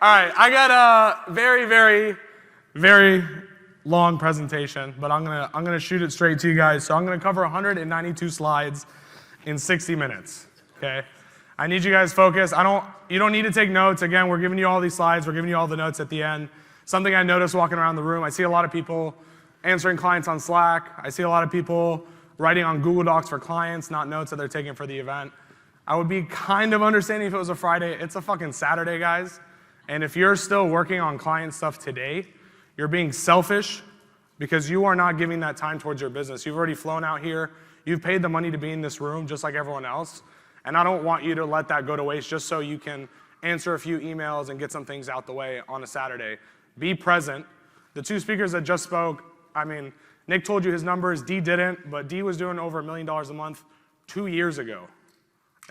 All right, I got a very, very, very long presentation, but I'm gonna shoot it straight to you guys. So I'm gonna cover 192 slides in 60 minutes. Okay, I need you guys focused. You don't need to take notes. Again, we're giving you all these slides. We're giving you all the notes at the end. Something I noticed walking around the room, I see a lot of people answering clients on Slack. I see a lot of people writing on Google Docs for clients, not notes that they're taking for the event. I would be kind of understanding if it was a Friday. It's a fucking Saturday, guys. And if you're still working on client stuff today, you're being selfish because you are not giving that time towards your business. You've already flown out here. You've paid the money to be in this room just like everyone else. And I don't want you to let that go to waste just so you can answer a few emails and get some things out the way on a Saturday. Be present. The two speakers that just spoke, I mean, Nick told you his numbers, D didn't, but D was doing over $1 million a month 2 years ago.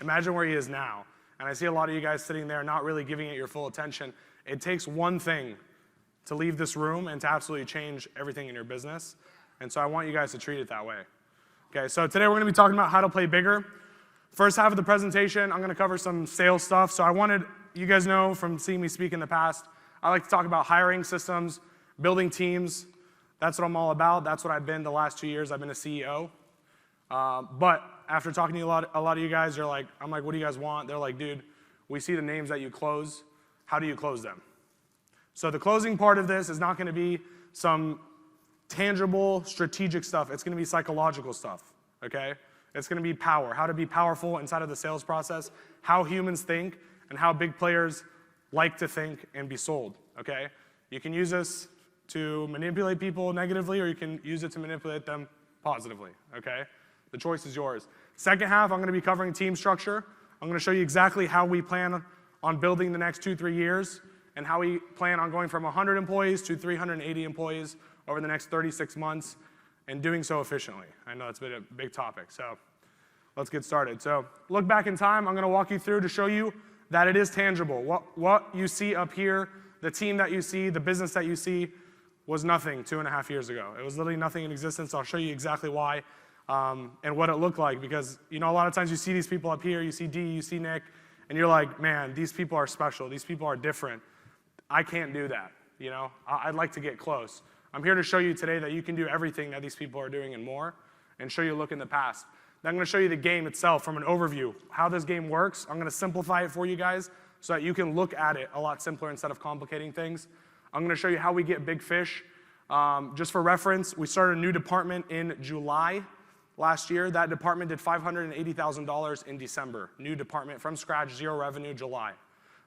Imagine where he is now. And I see a lot of you guys sitting there not really giving it your full attention. It takes one thing to leave this room and to absolutely change everything in your business. And so I want you guys to treat it that way. Okay, so today we're gonna be talking about how to play bigger. First half of the presentation, I'm gonna cover some sales stuff. So I wanted, you guys know from seeing me speak in the past, I like to talk about hiring systems, building teams. That's what I'm all about. That's what I've been the last 2 years. I've been a CEO. But after talking to a lot of you guys, you're like, I'm like, what do you guys want? They're like, dude, we see the names that you close. How do you close them? So the closing part of this is not going to be some tangible, strategic stuff. It's going to be psychological stuff, okay? It's going to be power, how to be powerful inside of the sales process, how humans think, and how big players like to think and be sold, okay? You can use this to manipulate people negatively, or you can use it to manipulate them positively, okay? The choice is yours. Second half, I'm gonna be covering team structure. I'm gonna show you exactly how we plan on building the next 2-3 years and how we plan on going from 100 employees to 380 employees over the next 36 months and doing so efficiently. I know it's been a big topic, so let's get started. So look back in time, I'm gonna walk you through to show you that it is tangible. What you see up here, the team that you see, the business that you see, was nothing 2.5 years ago. It was literally nothing in existence. I'll show you exactly why and what it looked like, because a lot of times you see these people up here, you see D, you see Nick, and you're like, man, these people are special. These people are different. I can't do that. I'd like to get close. I'm here to show you today that you can do everything that these people are doing and more, and show you a look in the past. Then I'm going to show you the game itself from an overview, how this game works. I'm going to simplify it for you guys so that you can look at it a lot simpler instead of complicating things. I'm going to show you how we get big fish. Just for reference, we started a new department in July last year. That department did $580,000 in December. New department from scratch, zero revenue, July.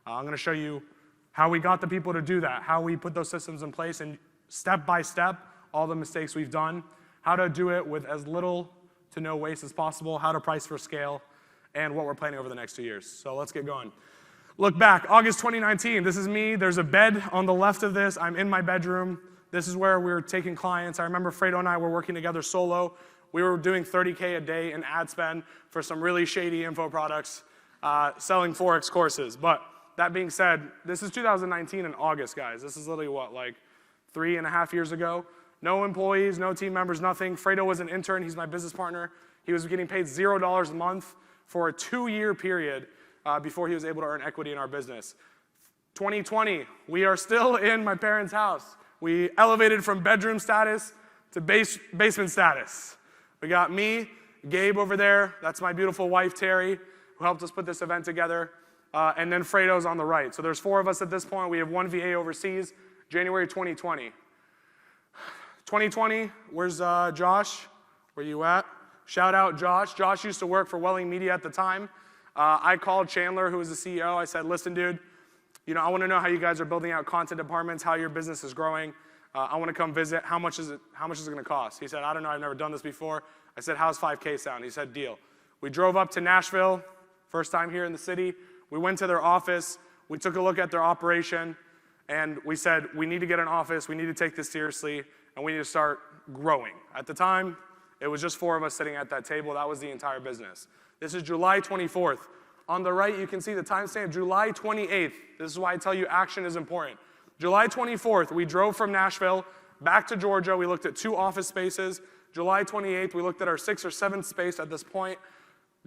I'm going to show you how we got the people to do that, how we put those systems in place, and step by step, all the mistakes we've done, how to do it with as little to no waste as possible, how to price for scale, and what we're planning over the next 2 years. So let's get going. Look back, August 2019, this is me. There's a bed on the left of this. I'm in my bedroom. This is where we were taking clients. I remember Fredo and I were working together solo. We were doing $30K a day in ad spend for some really shady info products, selling Forex courses. But that being said, this is 2019 in August, guys. This is literally what, like 3.5 years ago? No employees, no team members, nothing. Fredo was an intern. He's my business partner. He was getting paid $0 a month for a 2-year period before he was able to earn equity in our business. 2020, we are still in my parents' house. We elevated from bedroom status to basement status. We got me, Gabe over there. That's my beautiful wife, Terry, who helped us put this event together. And then Fredo's on the right. So there's 4 of us at this point. We have 1 VA overseas, January 2020. 2020, where's Josh? Where you at? Shout out Josh. Josh used to work for Welling Media at the time. I called Chandler, who was the CEO. I said, listen, dude, I want to know how you guys are building out content departments, how your business is growing. I want to come visit. How much is it going to cost? He said, I don't know. I've never done this before. I said, how's 5K sound? He said, deal. We drove up to Nashville, first time here in the city. We went to their office. We took a look at their operation, and we said, we need to get an office. We need to take this seriously, and we need to start growing. At the time, it was just 4 of us sitting at that table. That was the entire business. This is July 24th. On the right, you can see the timestamp, July 28th. This is why I tell you action is important. July 24th, we drove from Nashville back to Georgia. We looked at 2 office spaces. July 28th, we looked at our 6th or 7th space at this point.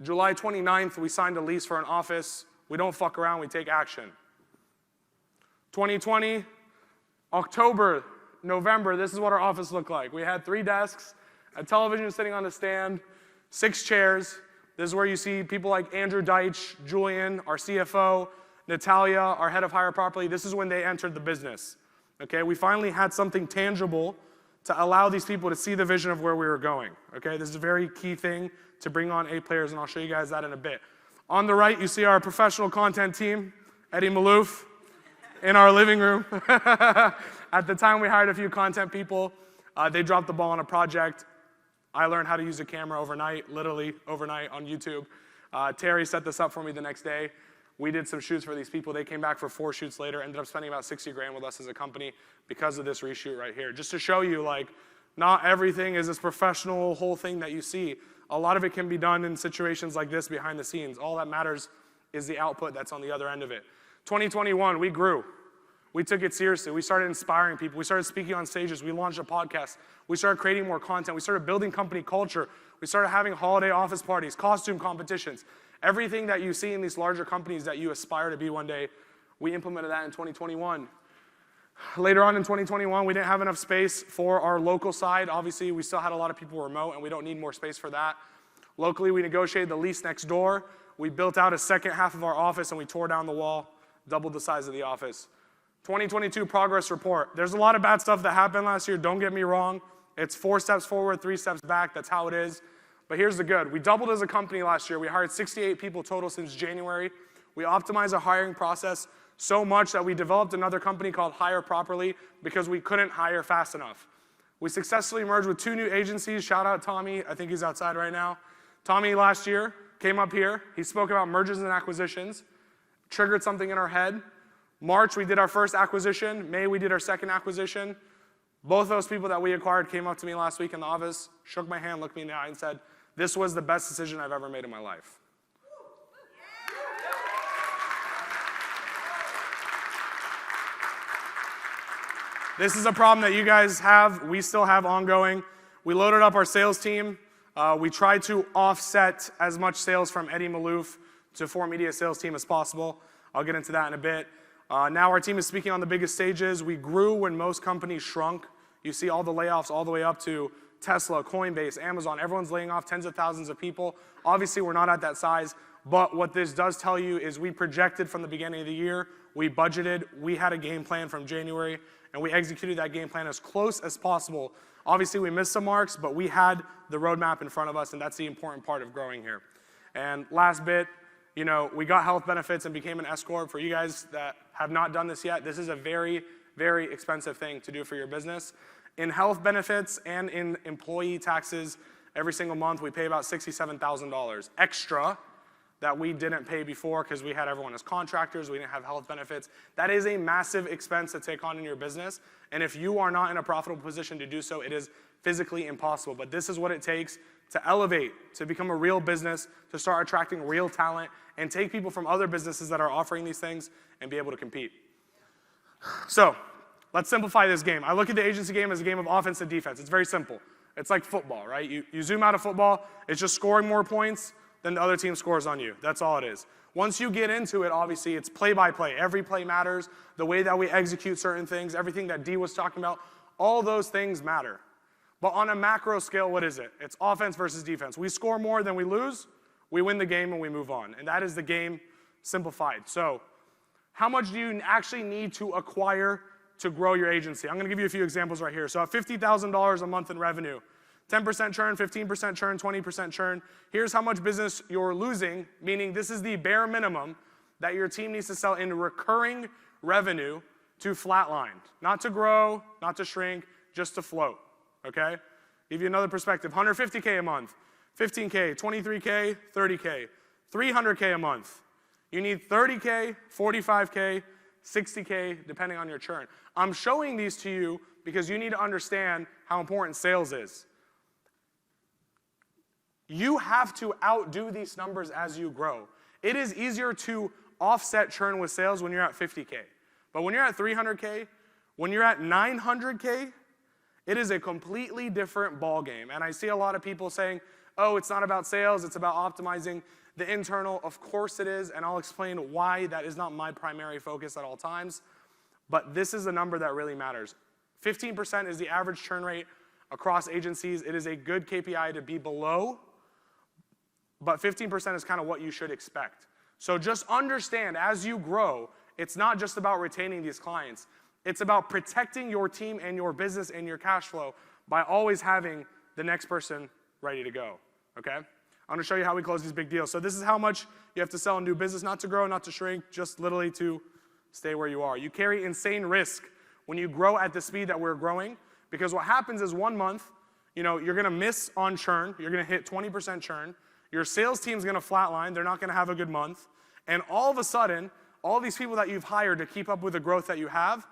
July 29th, we signed a lease for an office. We don't fuck around, we take action. 2020, October, November, this is what our office looked like. We had 3 desks, a television sitting on the stand, 6 chairs. This is where you see people like Andrew Deitch, Julian, our CFO, Natalia, our head of Hire Properly. This is when they entered the business. Okay, we finally had something tangible to allow these people to see the vision of where we were going. Okay, this is a very key thing to bring on A players, and I'll show you guys that in a bit. On the right, you see our professional content team, Eddie Maalouf, in our living room. At the time, we hired a few content people. They dropped the ball on a project. I learned how to use a camera overnight, literally overnight on YouTube. Terry set this up for me the next day. We did some shoots for these people. They came back for 4 shoots later, ended up spending about 60 grand with us as a company because of this reshoot right here. Just to show you, like, not everything is this professional whole thing that you see. A lot of it can be done in situations like this behind the scenes. All that matters is the output that's on the other end of it. 2021, we grew. We took it seriously. We started inspiring people. We started speaking on stages. We launched a podcast. We started creating more content. We started building company culture. We started having holiday office parties, costume competitions. Everything that you see in these larger companies that you aspire to be one day, we implemented that in 2021. Later on in 2021, we didn't have enough space for our local side. Obviously, we still had a lot of people remote, and we don't need more space for that. Locally, we negotiated the lease next door. We built out a second half of our office, and we tore down the wall, doubled the size of the office. 2022 progress report. There's a lot of bad stuff that happened last year. Don't get me wrong. It's 4 steps forward, 3 steps back. That's how it is. But here's the good. We doubled as a company last year. We hired 68 people total since January. We optimized our hiring process so much that we developed another company called Hire Properly because we couldn't hire fast enough. We successfully merged with 2 new agencies. Shout out Tommy. I think he's outside right now. Tommy last year came up here. He spoke about mergers and acquisitions, triggered something in our head. March, we did our first acquisition. May, we did our second acquisition. Both those people that we acquired came up to me last week in the office, shook my hand, looked me in the eye, and said, "This was the best decision I've ever made in my life." This is a problem that you guys have. We still have ongoing. We loaded up our sales team. We tried to offset as much sales from Eddie Maalouf to 4Media sales team as possible. I'll get into that in a bit. Now our team is speaking on the biggest stages. We grew when most companies shrunk. You see all the layoffs all the way up to Tesla, Coinbase, Amazon. Everyone's laying off tens of thousands of people. Obviously, we're not at that size. But what this does tell you is we projected from the beginning of the year. We budgeted. We had a game plan from January. And we executed that game plan as close as possible. Obviously, we missed some marks, but we had the roadmap in front of us, and that's the important part of growing here. And last bit, you know, we got health benefits and became an S Corp. For you guys that have not done this yet, this is a very, very expensive thing to do for your business. In health benefits and in employee taxes, every single month we pay about $67,000 extra that we didn't pay before because we had everyone as contractors, we didn't have health benefits. That is a massive expense to take on in your business, and if you are not in a profitable position to do so, it is physically impossible. But this is what it takes to elevate, to become a real business, to start attracting real talent, and take people from other businesses that are offering these things and be able to compete. So, let's simplify this game. I look at the agency game as a game of offense and defense. It's very simple. It's like football, right? You zoom out of football, it's just scoring more points than the other team scores on you. That's all it is. Once you get into it, obviously, it's play by play. Every play matters. The way that we execute certain things, everything that Dee was talking about, all those things matter. But on a macro scale, what is it? It's offense versus defense. We score more than we lose, we win the game and we move on. And that is the game simplified. So, how much do you actually need to acquire to grow your agency? I'm gonna give you a few examples right here. So at $50,000 a month in revenue, 10% churn, 15% churn, 20% churn. Here's how much business you're losing, meaning this is the bare minimum that your team needs to sell in recurring revenue to flatline. Not to grow, not to shrink, just to float, okay? Give you another perspective, 150K a month, 15K, 23K, 30K, 300K a month. You need 30K, 45K, 60K, depending on your churn. I'm showing these to you because you need to understand how important sales is. You have to outdo these numbers as you grow. It is easier to offset churn with sales when you're at 50K. But when you're at 300K, when you're at 900K, it is a completely different ballgame. And I see a lot of people saying, oh, it's not about sales, it's about optimizing the internal. Of course it is, and I'll explain why that is not my primary focus at all times. but this is the number that really matters. 15% is the average churn rate across agencies. It is a good KPI to be below, but 15% is kind of what you should expect. So just understand, as you grow, it's not just about retaining these clients. It's about protecting your team and your business and your cash flow by always having the next person ready to go, okay? I'm gonna show you how we close these big deals. So this is how much you have to sell in new business, not to grow, not to shrink, just literally to stay where you are. You carry insane risk when you grow at the speed that we're growing, because what happens is 1 month, you're gonna miss on churn, you're gonna hit 20% churn, your sales team's gonna flatline, they're not gonna have a good month, and all of a sudden, all these people that you've hired to keep up with the growth that you have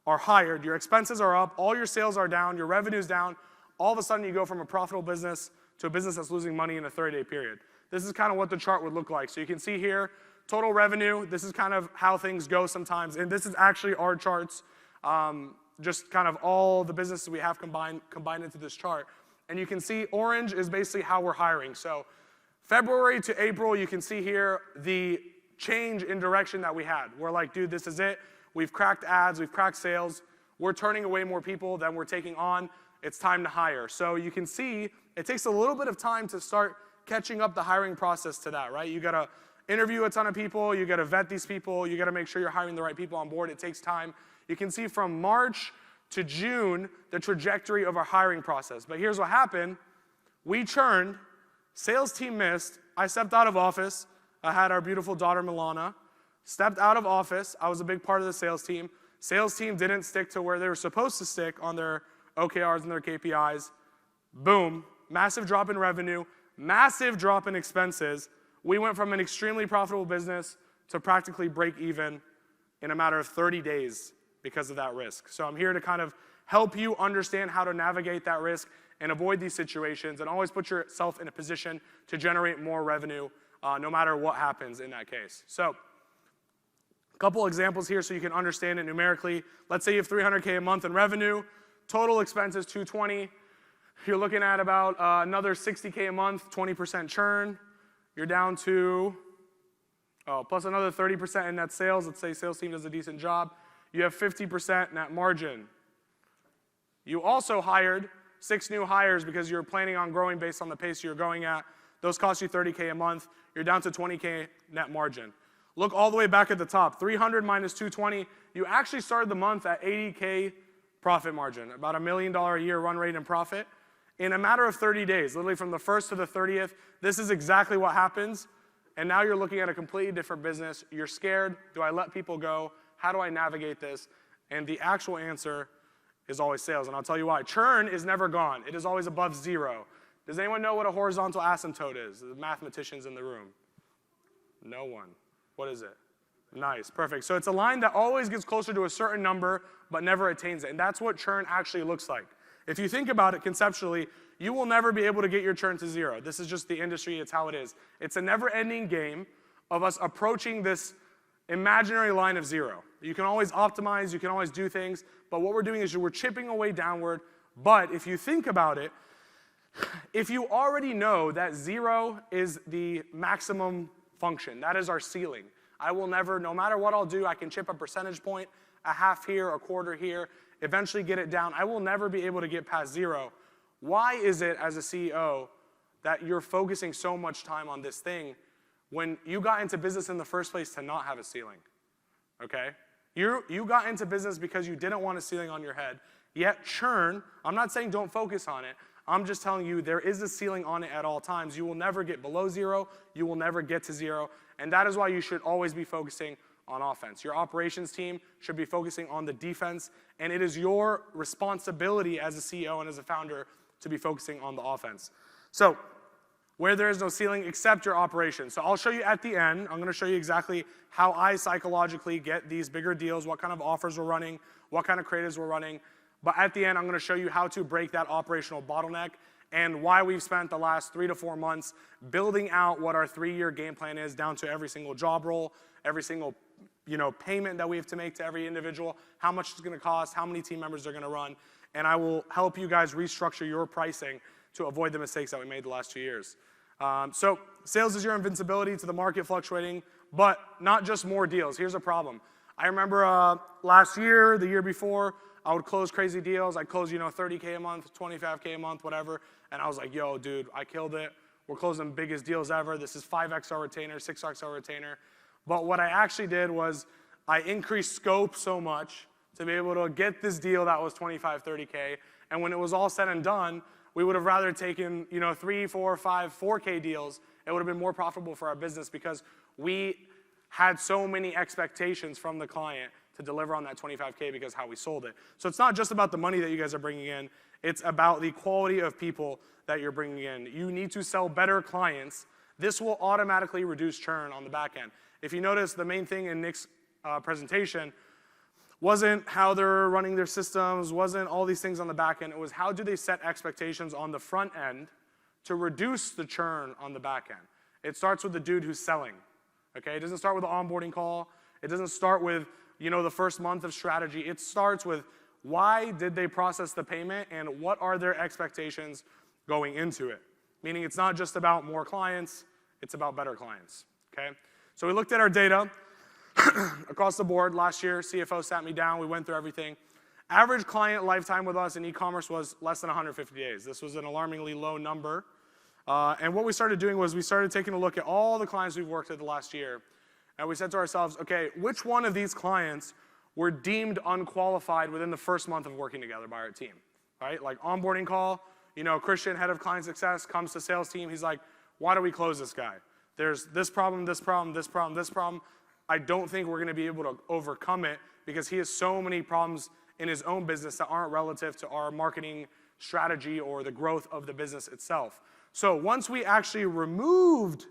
are hired, your expenses are up, all your sales are down, your revenue's down, all of a sudden you go from a profitable business to a business that's losing money in a 30-day period. This is kind of what the chart would look like. So you can see here, total revenue, this is kind of how things go sometimes, and this is actually our charts, just kind of all the businesses we have combined into this chart. And you can see orange is basically how we're hiring. So February to April, you can see here the change in direction that we had. We're like, dude, this is it. We've cracked ads, we've cracked sales. We're turning away more people than we're taking on. It's time to hire. So you can see it takes a little bit of time to start catching up the hiring process to that, right? You gotta interview a ton of people, you gotta vet these people, you gotta make sure you're hiring the right people on board. It takes time. You can see from March to June the trajectory of our hiring process. But here's what happened. We churned, sales team missed, I stepped out of office, I had our beautiful daughter Milana, stepped out of office, I was a big part of the sales team. Sales team didn't stick to where they were supposed to stick on their OKRs and their KPIs. Boom, massive drop in revenue, massive drop in expenses. We went from an extremely profitable business to practically break even in a matter of 30 days because of that risk. So I'm here to kind of help you understand how to navigate that risk and avoid these situations and always put yourself in a position to generate more revenue no matter what happens in that case. So a couple examples here so you can understand it numerically. Let's say you have $300K a month in revenue, total expenses $220. You're looking at about another $60K a month, 20% churn. You're down to, plus another 30% in net sales. Let's say sales team does a decent job. You have 50% net margin. You also hired 6 new hires because you're planning on growing based on the pace you're going at. Those cost you $30K a month. You're down to $20K net margin. Look all the way back at the top. 300 minus 220. You actually started the month at $80K profit margin, about $1 million a year run rate in profit. In a matter of 30 days, literally from the 1st to the 30th, this is exactly what happens. And now you're looking at a completely different business. You're scared. Do I let people go? How do I navigate this? And the actual answer is always sales. And I'll tell you why. Churn is never gone. It is always above 0. Does anyone know what a horizontal asymptote is? The mathematicians in the room. No one. What is it? Nice, perfect. So it's a line that always gets closer to a certain number, but never attains it. And that's what churn actually looks like. If you think about it conceptually, you will never be able to get your churn to 0. This is just the industry, it's how it is. It's a never-ending game of us approaching this imaginary line of 0. You can always optimize, you can always do things, but what we're doing is we're chipping away downward. But if you think about it, if you already know that 0 is the maximum function, that is our ceiling. I will never, no matter what I'll do, I can chip a percentage point, a half here, a quarter here, eventually get it down. I will never be able to get past 0. Why is it, as a CEO, that you're focusing so much time on this thing when you got into business in the first place to not have a ceiling? Okay? You got into business because you didn't want a ceiling on your head. Yet churn, I'm not saying don't focus on it. I'm just telling you there is a ceiling on it at all times. You will never get below 0. You will never get to 0. And that is why you should always be focusing on offense. Your operations team should be focusing on the defense. And it is your responsibility as a CEO and as a founder to be focusing on the offense. So where there is no ceiling except your operations. So I'll show you at the end. I'm going to show you exactly how I psychologically get these bigger deals, what kind of offers we're running, what kind of creatives we're running. But at the end, I'm going to show you how to break that operational bottleneck and why we've spent the last 3 to 4 months building out what our 3-year game plan is down to every single job role, every single payment that we have to make to every individual, how much it's going to cost, how many team members they're going to run. And I will help you guys restructure your pricing to avoid the mistakes that we made the last 2 years. So sales is your invincibility to the market fluctuating, but not just more deals. Here's a problem. I remember last year, the year before, I would close crazy deals. I'd close, 30K a month, 25K a month, whatever. And I was like, yo, dude, I killed it. We're closing the biggest deals ever. This is 5XR retainer, 6XR retainer. But what I actually did was I increased scope so much to be able to get this deal that was 25, 30K. And when it was all said and done, we would have rather taken, 3, 4, 5, 4K deals. It would have been more profitable for our business because we had so many expectations from the client to deliver on that 25K because how we sold it. So it's not just about the money that you guys are bringing in. It's about the quality of people that you're bringing in. You need to sell better clients. This will automatically reduce churn on the back end. If you notice, the main thing in Nick's presentation wasn't how they're running their systems, wasn't all these things on the back end. It was how do they set expectations on the front end to reduce the churn on the back end. It starts with the dude who's selling. Okay, it doesn't start with the onboarding call. It doesn't start with, the first month of strategy. It starts with why did they process the payment and what are their expectations going into it. Meaning it's not just about more clients, it's about better clients, okay? So we looked at our data across the board. Last year, CFO sat me down, we went through everything. Average client lifetime with us in e-commerce was less than 150 days. This was an alarmingly low number. And what we started doing was we started taking a look at all the clients we've worked with the last year. And we said to ourselves, okay, which one of these clients were deemed unqualified within the first month of working together by our team, right? Like onboarding call, Christian, head of client success, comes to sales team. He's like, why do we close this guy? There's this problem, this problem, this problem, this problem. I don't think we're going to be able to overcome it because he has so many problems in his own business that aren't relative to our marketing strategy or the growth of the business itself. So once we actually removed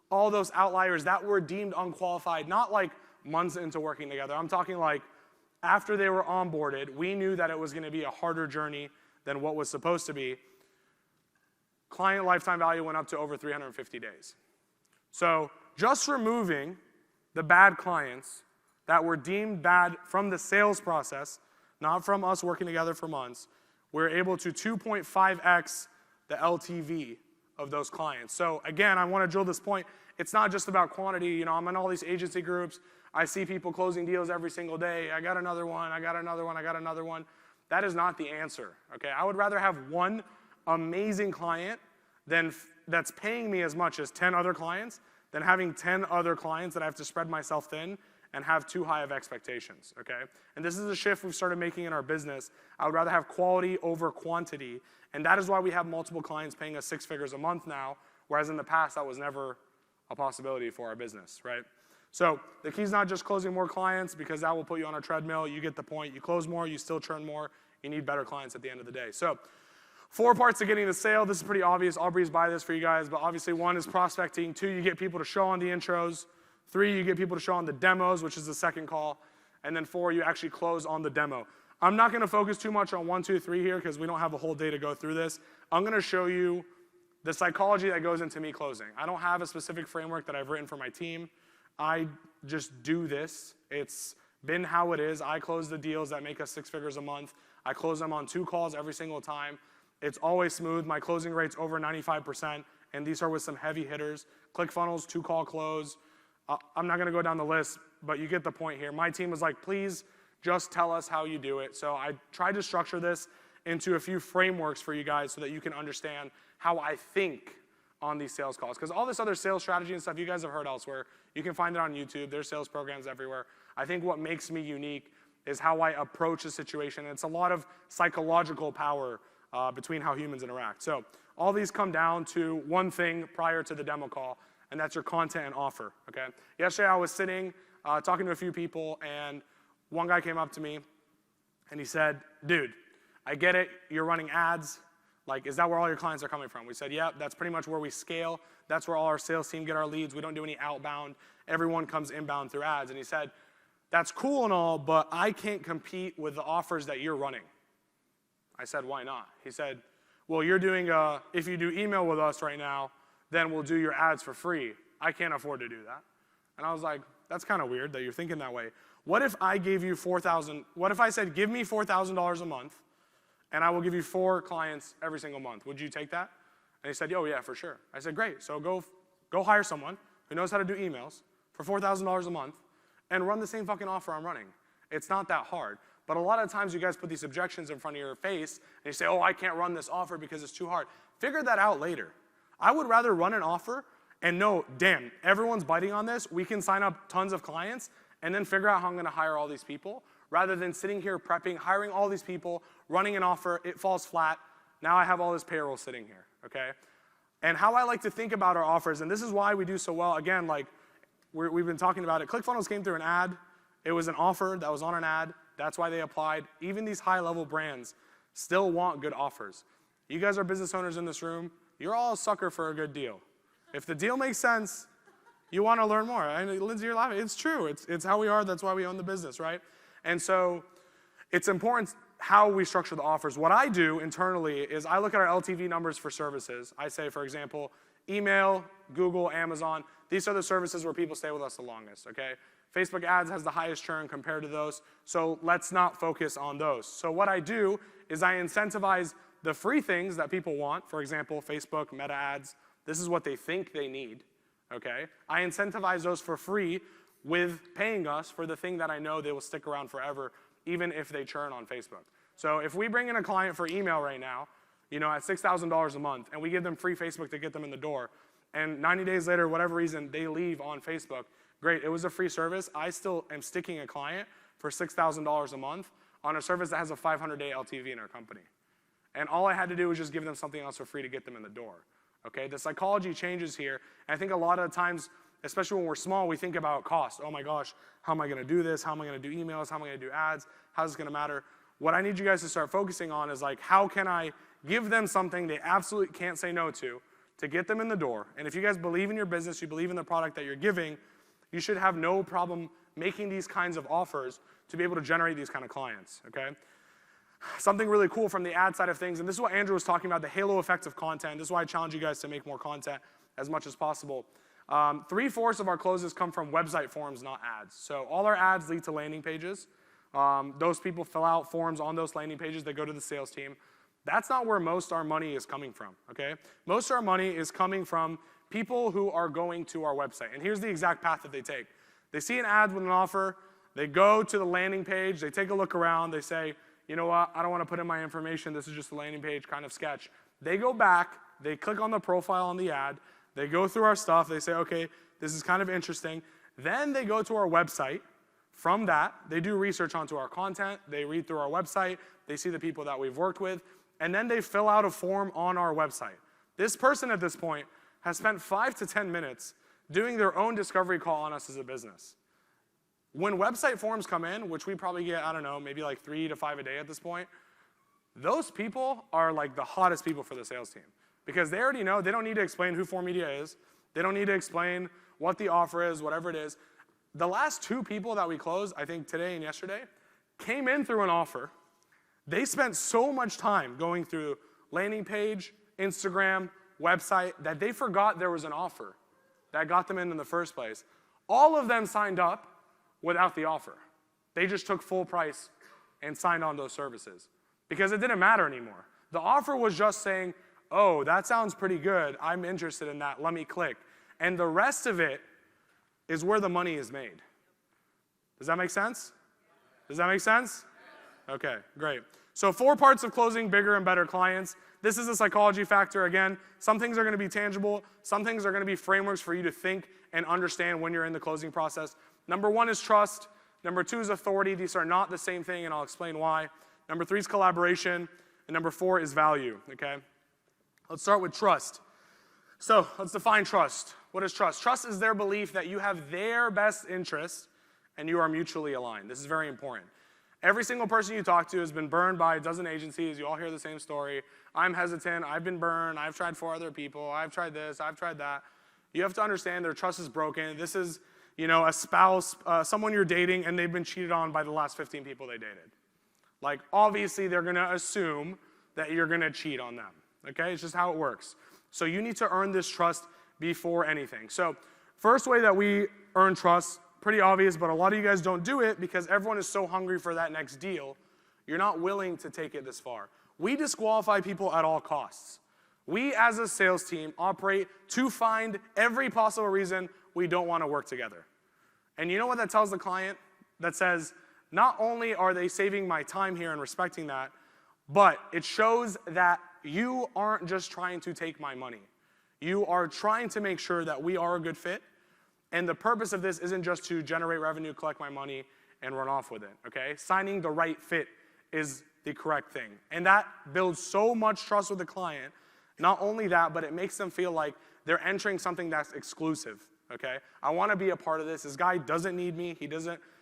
all those outliers that were deemed unqualified, not like months into working together, I'm talking like after they were onboarded, we knew that it was going to be a harder journey than what was supposed to be. Client lifetime value went up to over 350 days. So just removing the bad clients that were deemed bad from the sales process, not from us working together for months, we're able to 2.5x the LTV of those clients. So again, I want to drill this point. It's not just about quantity. I'm in all these agency groups. I see people closing deals every single day. I got another one, I got another one, I got another one. That is not the answer, okay? I would rather have one amazing client that's paying me as much as 10 other clients than having 10 other clients that I have to spread myself thin and have too high of expectations, okay? And this is a shift we've started making in our business. I would rather have quality over quantity, and that is why we have multiple clients paying us 6 figures a month now, whereas in the past that was never a possibility for our business, right? So the key is not just closing more clients because that will put you on a treadmill. You get the point. You close more, you still churn more. You need better clients at the end of the day. So 4 parts to getting the sale. This is pretty obvious. I'll breeze by this for you guys, but obviously 1 is prospecting. 2, you get people to show on the intros. 3, you get people to show on the demos, which is the second call. And then 4, you actually close on the demo. I'm not going to focus too much on 1, 2, 3 here because we don't have a whole day to go through this. I'm going to show you the psychology that goes into me closing. I don't have a specific framework that I've written for my team. I just do this. It's been how it is. I close the deals that make us 6 figures a month. I close them on 2 calls every single time. It's always smooth. My closing rate's over 95%, and these are with some heavy hitters. ClickFunnels, 2-call close. I'm not going to go down the list, but you get the point here. My team was like, please just tell us how you do it. So I tried to structure this into a few frameworks for you guys so that you can understand how I think on these sales calls. Because all this other sales strategy and stuff you guys have heard elsewhere, you can find it on YouTube. There's sales programs everywhere. I think what makes me unique is how I approach a situation. It's a lot of psychological power between how humans interact. So all these come down to one thing prior to the demo call, and that's your content and offer, okay? Yesterday I was sitting, talking to a few people, and one guy came up to me, and he said, dude, I get it, you're running ads. Like, is that where all your clients are coming from? We said, yeah, that's pretty much where we scale. That's where all our sales team get our leads. We don't do any outbound. Everyone comes inbound through ads. And he said, that's cool and all, but I can't compete with the offers that you're running. I said, why not? He said, well, you're doing, if you do email with us right now, then we'll do your ads for free. I can't afford to do that. And I was like, that's kind of weird that you're thinking that way. What if I gave you what if I said, give me $4,000 a month, and I will give you 4 clients every single month? Would you take that? And he said, oh yeah, for sure. I said, great, so go hire someone who knows how to do emails for $4,000 a month, and run the same fucking offer I'm running. It's not that hard. But a lot of times you guys put these objections in front of your face, and you say, oh, I can't run this offer because it's too hard. Figure that out later. I would rather run an offer and know, damn, everyone's biting on this, we can sign up tons of clients, and then figure out how I'm gonna hire all these people, rather than sitting here prepping, hiring all these people, running an offer, it falls flat, now I have all this payroll sitting here, okay? And how I like to think about our offers, and this is why we do so well, again, like we've been talking about it, ClickFunnels came through an ad, it was an offer that was on an ad, that's why they applied. Even these high-level brands still want good offers. You guys are business owners in this room, you're all a sucker for a good deal. If the deal makes sense, you want to learn more. And Lindsay, you're laughing. It's true. It's how we are. That's why we own the business, right? And so it's important how we structure the offers. What I do internally is I look at our LTV numbers for services. I say, for example, email, Google, Amazon. These are the services where people stay with us the longest, okay? Facebook ads has the highest churn compared to those, so let's not focus on those. So what I do is I incentivize the free things that people want. For example, Facebook, Meta ads. This is what they think they need, okay? I incentivize those for free with paying us for the thing that I know they will stick around forever, even if they churn on Facebook. So if we bring in a client for email right now, you know, at $6,000 a month, and we give them free Facebook to get them in the door, and 90 days later, whatever reason, they leave on Facebook, great, it was a free service. I still am sticking a client for $6,000 a month on a service that has a 500-day LTV in our company. And all I had to do was just give them something else for free to get them in the door. Okay, the psychology changes here. And I think a lot of times, especially when we're small, we think about cost. Oh my gosh, how am I gonna do this? How am I gonna do emails? How am I gonna do ads? How's this gonna matter? What I need you guys to start focusing on is like, how can I give them something they absolutely can't say no to get them in the door? And if you guys believe in your business, you believe in the product that you're giving, you should have no problem making these kinds of offers to be able to generate these kind of clients, okay? Something really cool from the ad side of things, and this is what Andrew was talking about, the halo effect of content. This is why I challenge you guys to make more content as much as possible. 3/4 of our closes come from website forms, not ads. So all our ads lead to landing pages. Those people fill out forms on those landing pages. They go to the sales team. That's not where most of our money is coming from, okay? Most of our money is coming from people who are going to our website. And here's the exact path that they take. They see an ad with an offer. They go to the landing page. They take a look around. They say, you know what, I don't want to put in my information. This is just a landing page kind of sketch. They go back. They click on the profile on the ad. They go through our stuff. They say, okay, this is kind of interesting. Then they go to our website. From that, they do research onto our content. They read through our website. They see the people that we've worked with. And then they fill out a form on our website. This person at this point has spent 5 to 10 minutes doing their own discovery call on us as a business. When website forms come in, which we probably get, I don't know, maybe like 3 to 5 a day at this point, those people are like the hottest people for the sales team. Because they already know, they don't need to explain who 4Media is. They don't need to explain what the offer is, whatever it is. The last 2 people that we closed, I think today and yesterday, came in through an offer. They spent so much time going through landing page, Instagram, website, that they forgot there was an offer that got them in the first place. All of them signed up without the offer. They just took full price and signed on those services because it didn't matter anymore. The offer was just saying, oh, that sounds pretty good. I'm interested in that. Let me click. And the rest of it is where the money is made. Does that make sense? Does that make sense? Okay, great. So 4 parts of closing bigger and better clients. This is a psychology factor. Again, some things are going to be tangible. Some things are going to be frameworks for you to think and understand when you're in the closing process. Number 1 is trust. Number 2 is authority. These are not the same thing, and I'll explain why. Number 3 is collaboration. And number 4 is value, okay? Let's start with trust. So let's define trust. What is trust? Trust is their belief that you have their best interest and you are mutually aligned. This is very important. Every single person you talk to has been burned by a dozen agencies. You all hear the same story. I'm hesitant. I've been burned. I've tried 4 other people. I've tried this. I've tried that. You have to understand their trust is broken. This is, you know, a spouse, someone you're dating, and they've been cheated on by the last 15 people they dated. Like, obviously, they're going to assume that you're going to cheat on them. Okay? It's just how it works. So you need to earn this trust before anything. So first way that we earn trust, pretty obvious, but a lot of you guys don't do it because everyone is so hungry for that next deal. You're not willing to take it this far. We disqualify people at all costs. We, as a sales team, operate to find every possible reason we don't want to work together. And you know what that tells the client? That says, not only are they saving my time here and respecting that, but it shows that you aren't just trying to take my money. You are trying to make sure that we are a good fit. And the purpose of this isn't just to generate revenue, collect my money, and run off with it, okay? Signing the right fit is the correct thing. And that builds so much trust with the client. Not only that, but it makes them feel like they're entering something that's exclusive, okay? I want to be a part of this. This guy doesn't need me.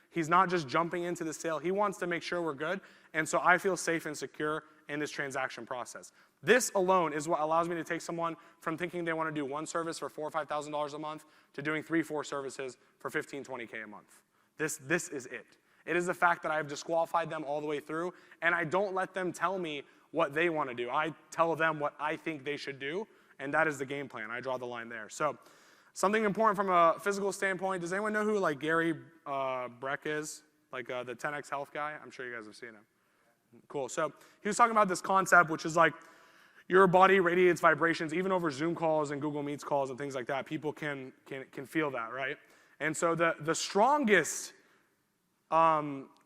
He's not just jumping into the sale. He wants to make sure we're good. And so I feel safe and secure in this transaction process. This alone is what allows me to take someone from thinking they want to do one service for $4,000 or $5,000 a month to doing 3-4 services for $15,000, $20,000 a month. This is it. It is the fact that I've disqualified them all the way through, and I don't let them tell me what they want to do. I tell them what I think they should do, and that is the game plan. I draw the line there. So something important from a physical standpoint, does anyone know who like Gary Breck is? Like the 10X Health guy? I'm sure you guys have seen him. Cool. So he was talking about this concept, which is like your body radiates vibrations, even over Zoom calls and Google Meets calls and things like that. People can feel that, right? And so the strongest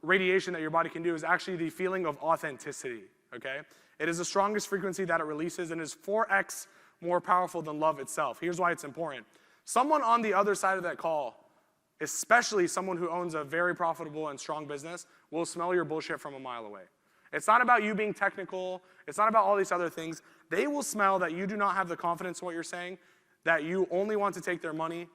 radiation that your body can do is actually the feeling of authenticity, okay? It is the strongest frequency that it releases and is 4x more powerful than love itself. Here's why it's important. Someone on the other side of that call, especially someone who owns a very profitable and strong business, will smell your bullshit from a mile away. It's not about you being technical. It's not about all these other things. They will smell that you do not have the confidence in what you're saying, that you only want to take their money,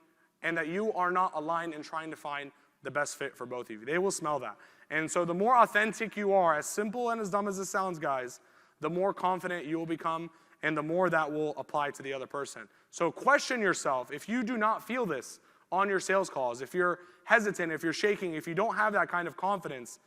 and that you are not aligned in trying to find the best fit for both of you. They will smell that. And so the more authentic you are, as simple and as dumb as this sounds, guys, the more confident you will become, and the more that will apply to the other person. So question yourself. If you do not feel this on your sales calls, if you're hesitant, if you're shaking, if you don't have that kind of confidence,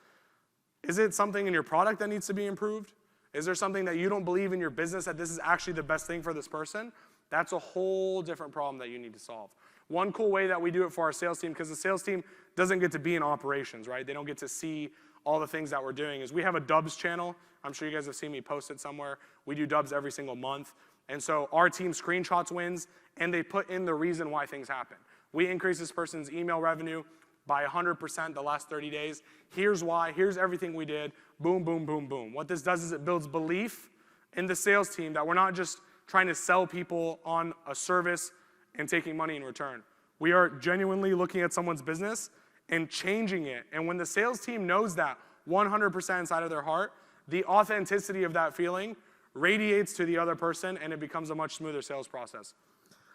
is it something in your product that needs to be improved? Is there something that you don't believe in your business that this is actually the best thing for this person? That's a whole different problem that you need to solve. One cool way that we do it for our sales team, because the sales team doesn't get to be in operations, right? They don't get to see all the things that we're doing, is we have a Dubs channel. I'm sure you guys have seen me post it somewhere. We do Dubs every single month. And so our team screenshots wins, and they put in the reason why things happen. We increased this person's email revenue by 100% the last 30 days. Here's why. Here's everything we did. Boom, boom, boom, boom. What this does is it builds belief in the sales team that we're not just trying to sell people on a service and taking money in return. We are genuinely looking at someone's business and changing it. And when the sales team knows that 100% inside of their heart, the authenticity of that feeling radiates to the other person, and it becomes a much smoother sales process.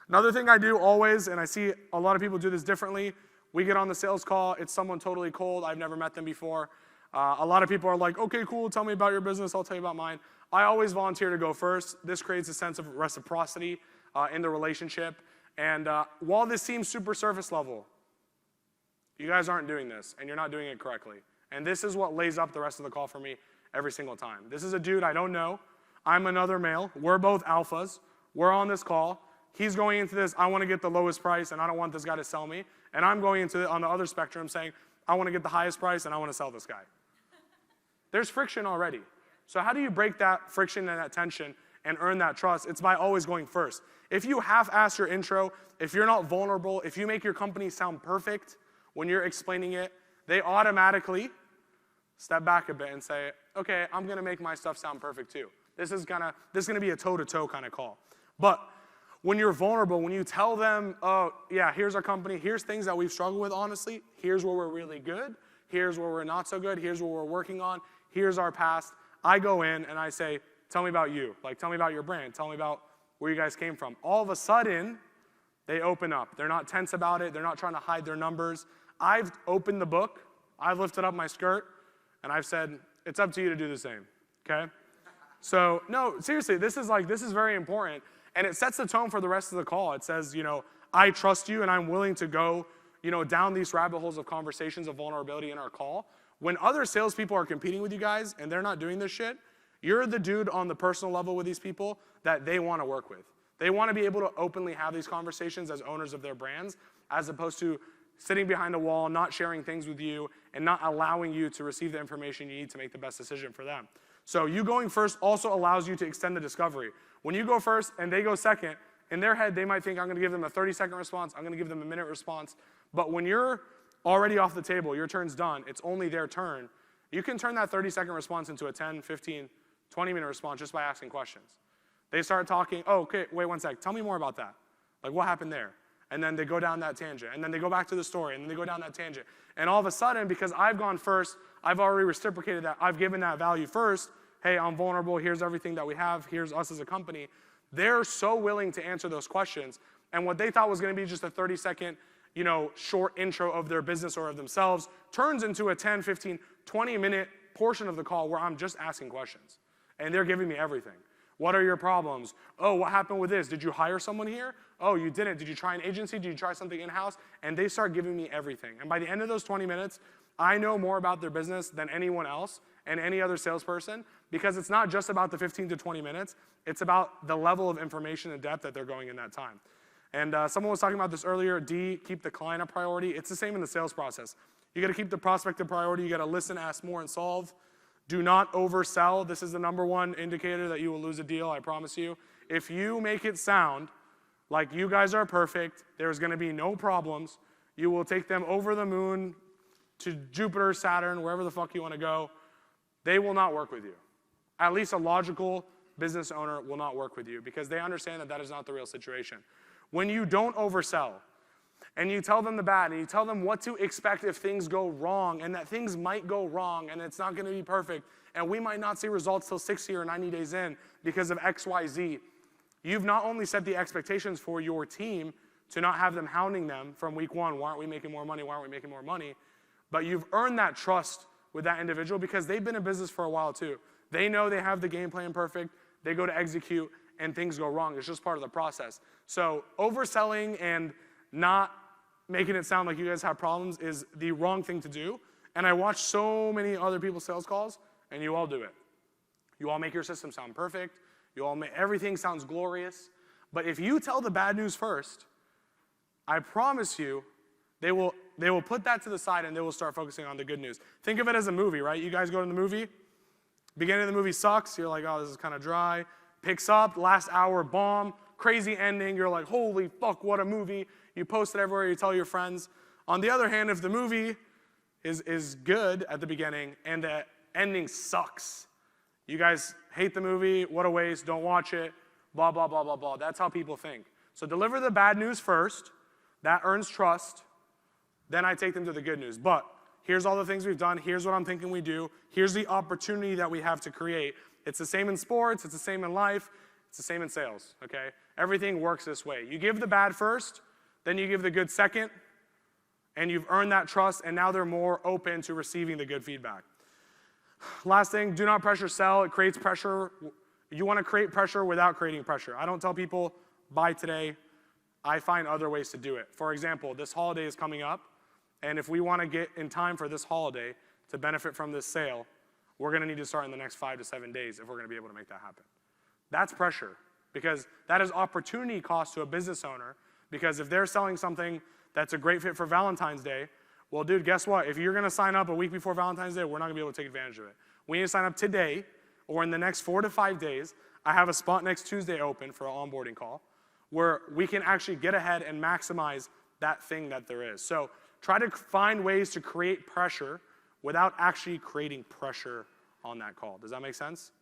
Another thing I do always, and I see a lot of people do this differently, we get on the sales call, it's someone totally cold, I've never met them before. A lot of people are like, okay, cool, tell me about your business, I'll tell you about mine. I always volunteer to go first. This creates a sense of reciprocity in the relationship. And while this seems super surface level, you guys aren't doing this, and you're not doing it correctly. And this is what lays up the rest of the call for me every single time. This is a dude I don't know. I'm another male. We're both alphas. We're on this call. He's going into this, I want to get the lowest price, and I don't want this guy to sell me. And I'm going into it on the other spectrum saying, I want to get the highest price, and I want to sell this guy. There's friction already. So how do you break that friction and that tension and earn that trust? It's by always going first. If you half-ass your intro, if you're not vulnerable, if you make your company sound perfect when you're explaining it, they automatically step back a bit and say, okay, I'm going to make my stuff sound perfect too. This is going to be a toe-to-toe kind of call. But when you're vulnerable, when you tell them, oh, yeah, here's our company, here's things that we've struggled with, honestly, here's where we're really good, here's where we're not so good, here's what we're working on, here's our past, I go in and I say, tell me about you. Like, tell me about your brand. Tell me about where you guys came from. All of a sudden, they open up. They're not tense about it. They're not trying to hide their numbers. I've opened the book. I've lifted up my skirt, and I've said, it's up to you to do the same, okay? So, no, seriously, this is very important, and it sets the tone for the rest of the call. It says, I trust you, and I'm willing to go, down these rabbit holes of conversations of vulnerability in our call. When other salespeople are competing with you guys, and they're not doing this shit, you're the dude on the personal level with these people that they want to work with. They want to be able to openly have these conversations as owners of their brands, as opposed to sitting behind a wall, not sharing things with you, and not allowing you to receive the information you need to make the best decision for them. So you going first also allows you to extend the discovery. When you go first and they go second, in their head they might think I'm going to give them a 30-second response, I'm going to give them a minute response. But when you're already off the table. Your turn's done. It's only their turn. You can turn that 30-second response into a 10, 15, 20-minute response just by asking questions. They start talking, oh, okay, wait one sec. Tell me more about that. Like, what happened there? And then they go down that tangent. And then they go back to the story. And then they go down that tangent. And all of a sudden, because I've gone first, I've already reciprocated that. I've given that value first. Hey, I'm vulnerable. Here's everything that we have. Here's us as a company. They're so willing to answer those questions. And what they thought was going to be just a 30-second, short intro of their business or of themselves turns into a 10, 15, 20-minute portion of the call where I'm just asking questions. And they're giving me everything. What are your problems? Oh, what happened with this? Did you hire someone here? Oh, you didn't. Did you try an agency? Did you try something in-house? And they start giving me everything. And by the end of those 20 minutes, I know more about their business than anyone else and any other salesperson, because it's not just about the 15 to 20 minutes. It's about the level of information and depth that they're going in that time. And someone was talking about this earlier, D, keep the client a priority. It's the same in the sales process. You got to keep the prospect a priority. You got to listen, ask more, and solve. Do not oversell. This is the number one indicator that you will lose a deal, I promise you. If you make it sound like you guys are perfect, there's going to be no problems, you will take them over the moon to Jupiter, Saturn, wherever the fuck you want to go, they will not work with you. At least a logical business owner will not work with you because they understand that that is not the real situation. When you don't oversell, and you tell them the bad, and you tell them what to expect if things go wrong, and that things might go wrong, and it's not going to be perfect, and we might not see results till 60 or 90 days in because of X, Y, Z. You've not only set the expectations for your team to not have them hounding them from week one, why aren't we making more money, why aren't we making more money, but you've earned that trust with that individual because they've been in business for a while too. They know they have the game plan perfect, they go to execute, and things go wrong. It's just part of the process. So overselling and not making it sound like you guys have problems is the wrong thing to do. And I watch so many other people's sales calls, and you all do it. You all make your system sound perfect. You all make everything sounds glorious. But if you tell the bad news first, I promise you, they will put that to the side and they will start focusing on the good news. Think of it as a movie, right? You guys go to the movie. Beginning of the movie sucks. You're like, oh, this is kind of dry. Picks up, last hour, bomb, crazy ending. You're like, holy fuck, what a movie. You post it everywhere, you tell your friends. On the other hand, if the movie is good at the beginning and the ending sucks, you guys hate the movie, what a waste, don't watch it, blah, blah, blah, blah, blah. That's how people think. So deliver the bad news first. That earns trust. Then I take them to the good news. But here's all the things we've done. Here's what I'm thinking we do. Here's the opportunity that we have to create. It's the same in sports. It's the same in life. It's the same in sales, okay? Everything works this way. You give the bad first, then you give the good second, and you've earned that trust, and now they're more open to receiving the good feedback. Last thing, do not pressure sell. It creates pressure. You want to create pressure without creating pressure. I don't tell people, buy today. I find other ways to do it. For example, this holiday is coming up, and if we want to get in time for this holiday to benefit from this sale, we're going to need to start in the next 5 to 7 days if we're going to be able to make that happen. That's pressure, because that is opportunity cost to a business owner, because if they're selling something that's a great fit for Valentine's Day, well, dude, guess what? If you're going to sign up a week before Valentine's Day, we're not going to be able to take advantage of it. We need to sign up today or in the next 4 to 5 days. I have a spot next Tuesday open for an onboarding call where we can actually get ahead and maximize that thing that there is. So try to find ways to create pressure without actually creating pressure on that call. Does that make sense?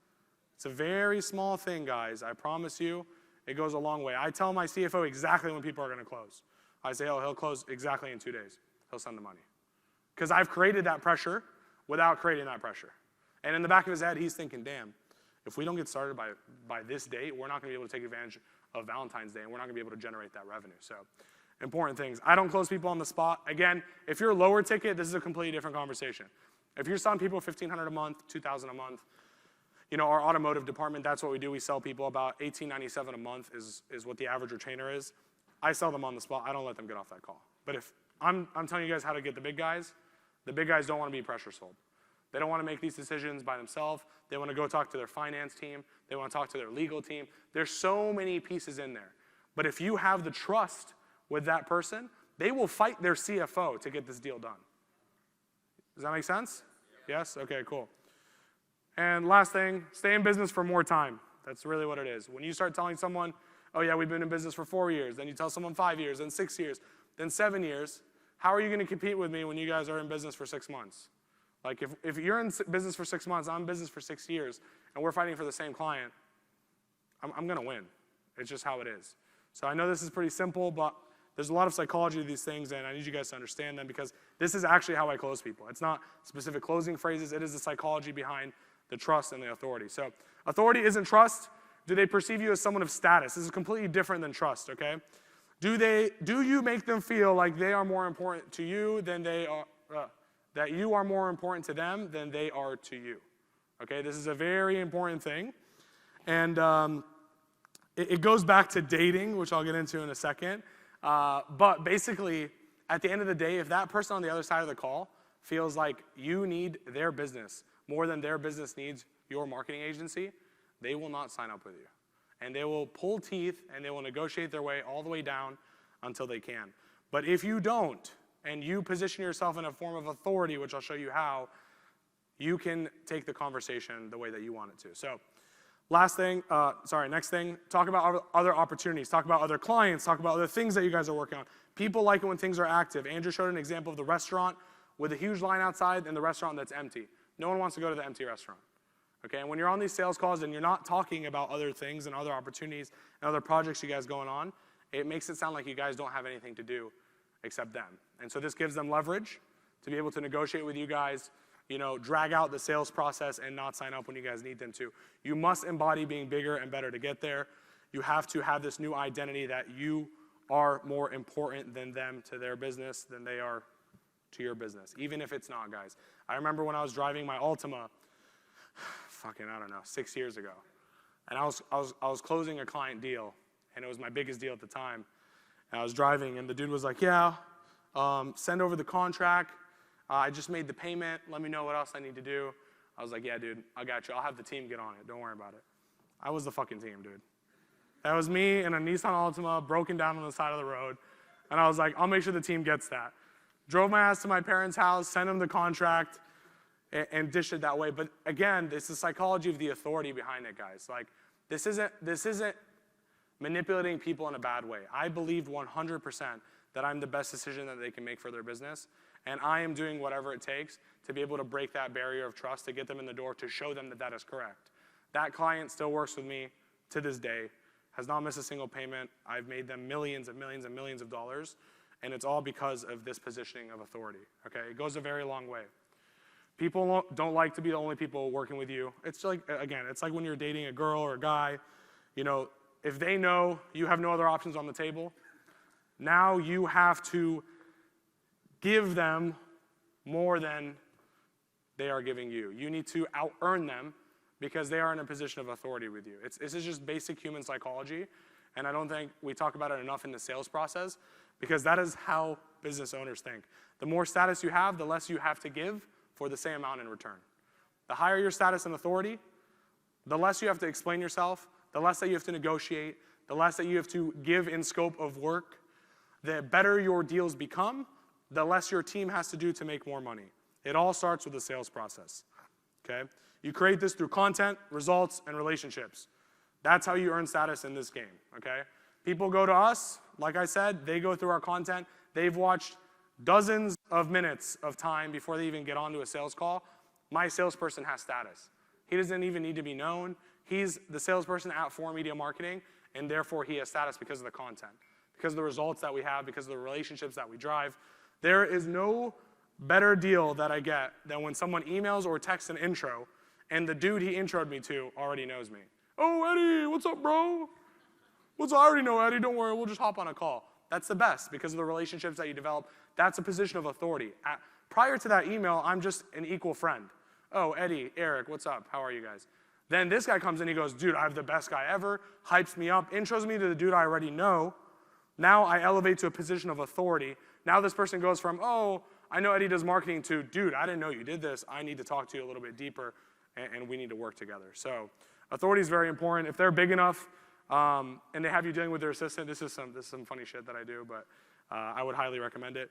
It's a very small thing, guys. I promise you, it goes a long way. I tell my CFO exactly when people are going to close. I say, oh, he'll close exactly in 2 days. He'll send the money. Because I've created that pressure without creating that pressure. And in the back of his head, he's thinking, damn, if we don't get started by this date, we're not going to be able to take advantage of Valentine's Day, and we're not going to be able to generate that revenue. So important things. I don't close people on the spot. Again, if you're lower ticket, this is a completely different conversation. If you're selling people $1,500 a month, $2,000 a month, our automotive department, that's what we do. We sell people about $18.97 a month is what the average retainer is. I sell them on the spot. I don't let them get off that call. But if I'm telling you guys how to get the big guys don't want to be pressure sold. They don't want to make these decisions by themselves. They want to go talk to their finance team. They want to talk to their legal team. There's so many pieces in there. But if you have the trust with that person, they will fight their CFO to get this deal done. Does that make sense? Yes? Okay, cool. And last thing, stay in business for more time. That's really what it is. When you start telling someone, oh yeah, we've been in business for 4 years, then you tell someone 5 years, then 6 years, then 7 years, how are you going to compete with me when you guys are in business for 6 months? Like, if you're in business for 6 months, I'm in business for 6 years, and we're fighting for the same client, I'm going to win. It's just how it is. So I know this is pretty simple, but there's a lot of psychology to these things, and I need you guys to understand them because this is actually how I close people. It's not specific closing phrases. It is the psychology behind the trust and the authority. So authority isn't trust. Do they perceive you as someone of status? This is completely different than trust, okay? Do you make them feel like they are more important to you than they are, that you are more important to them than they are to you? Okay, this is a very important thing. And it goes back to dating, which I'll get into in a second. But basically, at the end of the day, if that person on the other side of the call feels like you need their business more than their business needs your marketing agency, they will not sign up with you. And they will pull teeth, and they will negotiate their way all the way down until they can. But if you don't, and you position yourself in a form of authority, which I'll show you how, you can take the conversation the way that you want it to. So next thing, talk about other opportunities, talk about other clients, talk about other things that you guys are working on. People like it when things are active. Andrew showed an example of the restaurant with a huge line outside and the restaurant that's empty. No one wants to go to the empty restaurant. Okay, and when you're on these sales calls and you're not talking about other things and other opportunities and other projects you guys going on, it makes it sound like you guys don't have anything to do except them. And so this gives them leverage to be able to negotiate with you guys, drag out the sales process and not sign up when you guys need them to. You must embody being bigger and better to get there. You have to have this new identity that you are more important than them to their business than they are to your business, even if it's not, guys. I remember when I was driving my Altima, 6 years ago, and I was closing a client deal, and it was my biggest deal at the time. And I was driving, and the dude was like, yeah, send over the contract. I just made the payment. Let me know what else I need to do. I was like, yeah, dude, I got you. I'll have the team get on it. Don't worry about it. I was the fucking team, dude. That was me in a Nissan Altima, broken down on the side of the road. And I was like, I'll make sure the team gets that. Drove my ass to my parents' house, sent them the contract, and dished it that way. But again, it's the psychology of the authority behind it, guys. Like, this isn't manipulating people in a bad way. I believed 100% that I'm the best decision that they can make for their business. And I am doing whatever it takes to be able to break that barrier of trust, to get them in the door, to show them that that is correct. That client still works with me to this day, has not missed a single payment. I've made them millions and millions and millions of dollars, and it's all because of this positioning of authority, okay? It goes a very long way. People don't like to be the only people working with you. It's like, again, it's like when you're dating a girl or a guy, if they know you have no other options on the table, now you have to give them more than they are giving you. You need to out-earn them because they are in a position of authority with you. This is just basic human psychology, and I don't think we talk about it enough in the sales process because that is how business owners think. The more status you have, the less you have to give for the same amount in return. The higher your status and authority, the less you have to explain yourself, the less that you have to negotiate, the less that you have to give in scope of work, the better your deals become, the less your team has to do to make more money. It all starts with the sales process, okay? You create this through content, results, and relationships. That's how you earn status in this game, okay? People go to us, like I said, they go through our content. They've watched dozens of minutes of time before they even get onto a sales call. My salesperson has status. He doesn't even need to be known. He's the salesperson at 4Media Marketing, and therefore he has status because of the content, because of the results that we have, because of the relationships that we drive. There is no better deal that I get than when someone emails or texts an intro, and the dude he introed me to already knows me. Oh, Eddie, what's up, bro? I already know Eddie, don't worry, we'll just hop on a call. That's the best because of the relationships that you develop. That's a position of authority. Prior to that email, I'm just an equal friend. Oh, Eddie, Eric, what's up? How are you guys? Then this guy comes in, he goes, dude, I have the best guy ever, hypes me up, intros me to the dude I already know. Now I elevate to a position of authority. Now this person goes from, oh, I know Eddie does marketing, to, dude, I didn't know you did this. I need to talk to you a little bit deeper, and we need to work together. So authority is very important. If they're big enough and they have you dealing with their assistant, this is some funny shit that I do, but I would highly recommend it.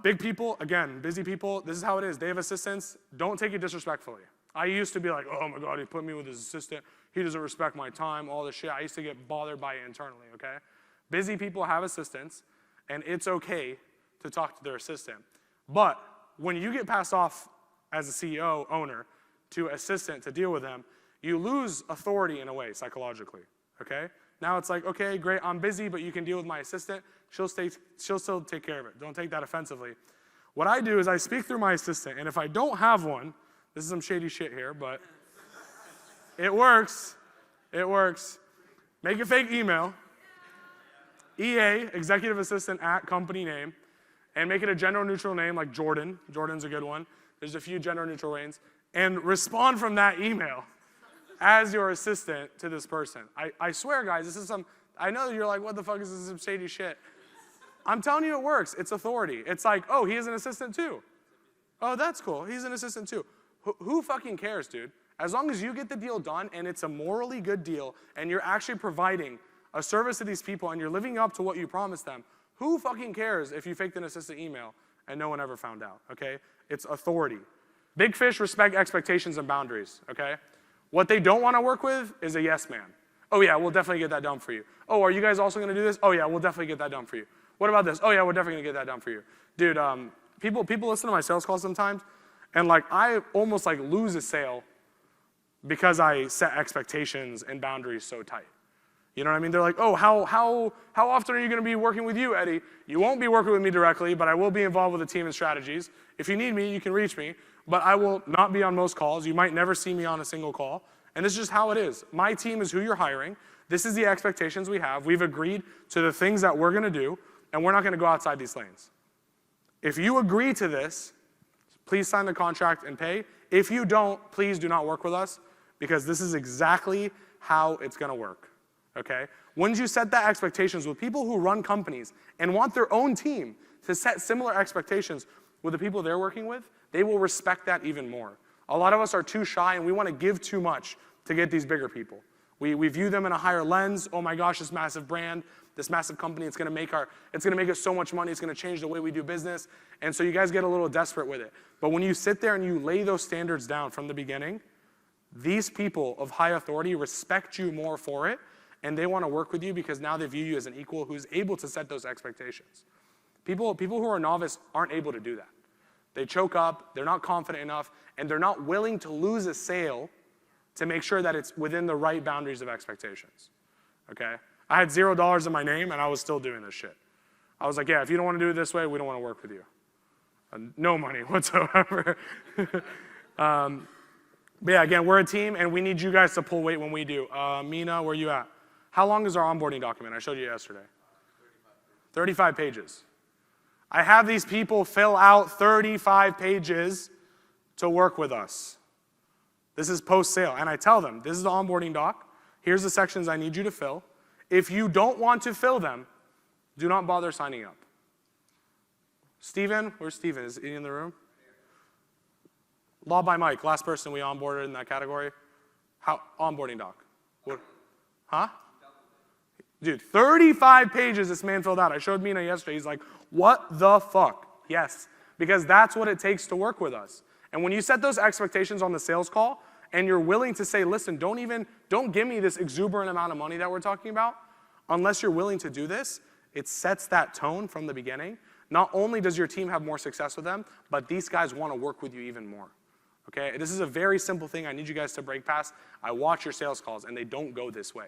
Big people, again, busy people, this is how it is. They have assistants. Don't take it disrespectfully. I used to be like, oh my God, he put me with his assistant. He doesn't respect my time, all this shit. I used to get bothered by it internally, okay? Busy people have assistants, and it's okay to talk to their assistant. But when you get passed off as a CEO, owner, to assistant to deal with them, you lose authority in a way, psychologically, okay? Now it's like, okay, great, I'm busy, but you can deal with my assistant. She'll still take care of it. Don't take that offensively. What I do is I speak through my assistant, and if I don't have one, this is some shady shit here, but it works. It works. Make a fake email, EA, executive assistant at company name, and make it a gender neutral name like Jordan. Jordan's a good one. There's a few gender neutral ways. And respond from that email as your assistant to this person. I swear, guys, this is I know you're like, what the fuck is this, some shady shit? I'm telling you it works. It's authority. It's like, oh, he is an assistant too. Oh, that's cool. He's an assistant too. Who fucking cares, dude? As long as you get the deal done and it's a morally good deal and you're actually providing a service to these people and you're living up to what you promised them, who fucking cares if you faked an assistant email and no one ever found out, okay? It's authority. Big fish respect expectations and boundaries, okay? What they don't want to work with is a yes man. Oh yeah, we'll definitely get that done for you. Oh, are you guys also going to do this? Oh yeah, we'll definitely get that done for you. What about this? Oh yeah, we're definitely going to get that done for you. Dude, people listen to my sales calls sometimes, and like I almost like lose a sale because I set expectations and boundaries so tight. You know what I mean? They're like, oh, how often are you going to be working with you, Eddie? You won't be working with me directly, but I will be involved with the team and strategies. If you need me, you can reach me, but I will not be on most calls. You might never see me on a single call, and this is just how it is. My team is who you're hiring. This is the expectations we have. We've agreed to the things that we're going to do, and we're not going to go outside these lanes. If you agree to this, please sign the contract and pay. If you don't, please do not work with us, because this is exactly how it's going to work. Okay? Once you set that expectations with people who run companies and want their own team to set similar expectations with the people they're working with, they will respect that even more. A lot of us are too shy and we want to give too much to get these bigger people. We view them in a higher lens. Oh my gosh, this massive brand, this massive company, it's going to make us so much money, it's going to change the way we do business. And so you guys get a little desperate with it. But when you sit there and you lay those standards down from the beginning, these people of high authority respect you more for it. And they want to work with you because now they view you as an equal who's able to set those expectations. People who are novice aren't able to do that. They choke up, they're not confident enough, and they're not willing to lose a sale to make sure that it's within the right boundaries of expectations, okay? I had $0 in my name, and I was still doing this shit. I was like, yeah, if you don't want to do it this way, we don't want to work with you. No money whatsoever. But yeah, again, we're a team, and we need you guys to pull weight when we do. Mina, where you at? How long is our onboarding document? I showed you yesterday. 35 pages. I have these people fill out 35 pages to work with us. This is post-sale. And I tell them, this is the onboarding doc. Here's the sections I need you to fill. If you don't want to fill them, do not bother signing up. Steven, where's Steven? Is he in the room? Law by Mike, last person we onboarded in that category. How? Onboarding doc. What? Huh? Dude, 35 pages this man filled out. I showed Mina yesterday. He's like, what the fuck? Yes, because that's what it takes to work with us. And when you set those expectations on the sales call and you're willing to say, listen, don't give me this exuberant amount of money that we're talking about unless you're willing to do this, it sets that tone from the beginning. Not only does your team have more success with them, but these guys want to work with you even more. Okay? This is a very simple thing I need you guys to break past. I watch your sales calls and they don't go this way.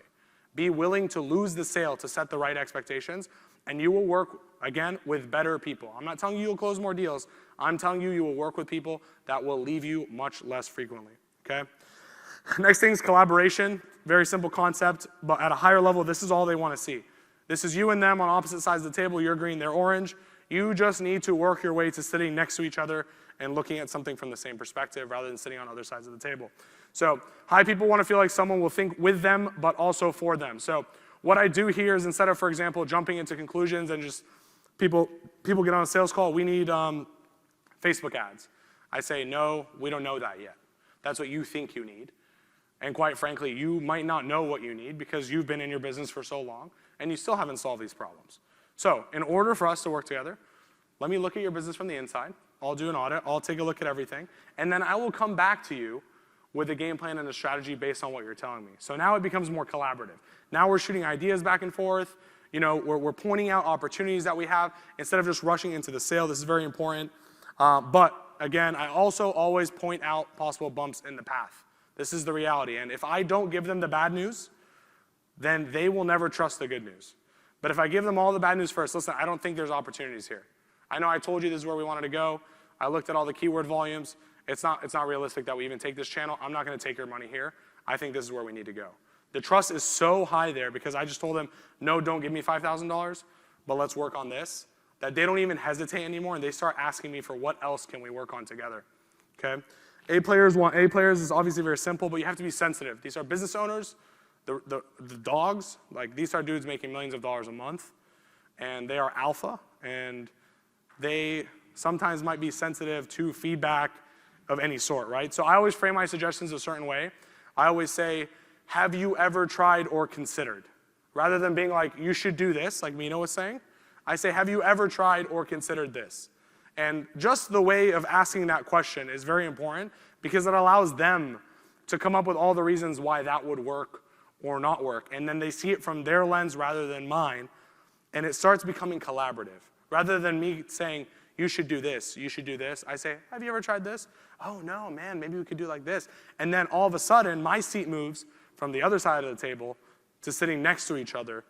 Be willing to lose the sale to set the right expectations, and you will work, again, with better people. I'm not telling you you'll close more deals. I'm telling you you will work with people that will leave you much less frequently, okay? Next thing is collaboration. Very simple concept, but at a higher level, this is all they want to see. This is you and them on opposite sides of the table. You're green, they're orange. You just need to work your way to sitting next to each other and looking at something from the same perspective rather than sitting on other sides of the table. So high people want to feel like someone will think with them, but also for them. So what I do here is instead of, for example, jumping into conclusions and just people get on a sales call, we need Facebook ads. I say, no, we don't know that yet. That's what you think you need. And quite frankly, you might not know what you need because you've been in your business for so long and you still haven't solved these problems. So in order for us to work together, let me look at your business from the inside. I'll do an audit. I'll take a look at everything. And then I will come back to you with a game plan and a strategy based on what you're telling me. So now it becomes more collaborative. Now we're shooting ideas back and forth. we're pointing out opportunities that we have instead of just rushing into the sale. This is very important. But again, I also always point out possible bumps in the path. This is the reality. And if I don't give them the bad news, then they will never trust the good news. But if I give them all the bad news first, listen, I don't think there's opportunities here. I know I told you this is where we wanted to go. I looked at all the keyword volumes. It's not realistic that we even take this channel. I'm not going to take your money here. I think this is where we need to go. The trust is so high there because I just told them, no, don't give me $5,000, but let's work on this, that they don't even hesitate anymore, and they start asking me for what else can we work on together, okay? A players is obviously very simple, but you have to be sensitive. These are business owners. The dogs, like these are dudes making millions of dollars a month, and they are alpha, and they sometimes might be sensitive to feedback of any sort, right? So I always frame my suggestions a certain way. I always say, have you ever tried or considered? Rather than being like, you should do this, like Mino was saying, I say, have you ever tried or considered this? And just the way of asking that question is very important because it allows them to come up with all the reasons why that would work or not work. And then they see it from their lens rather than mine, and it starts becoming collaborative. Rather than me saying, you should do this, I say, have you ever tried this? Oh no, man, maybe we could do like this. And then all of a sudden, my seat moves from the other side of the table to sitting next to each other,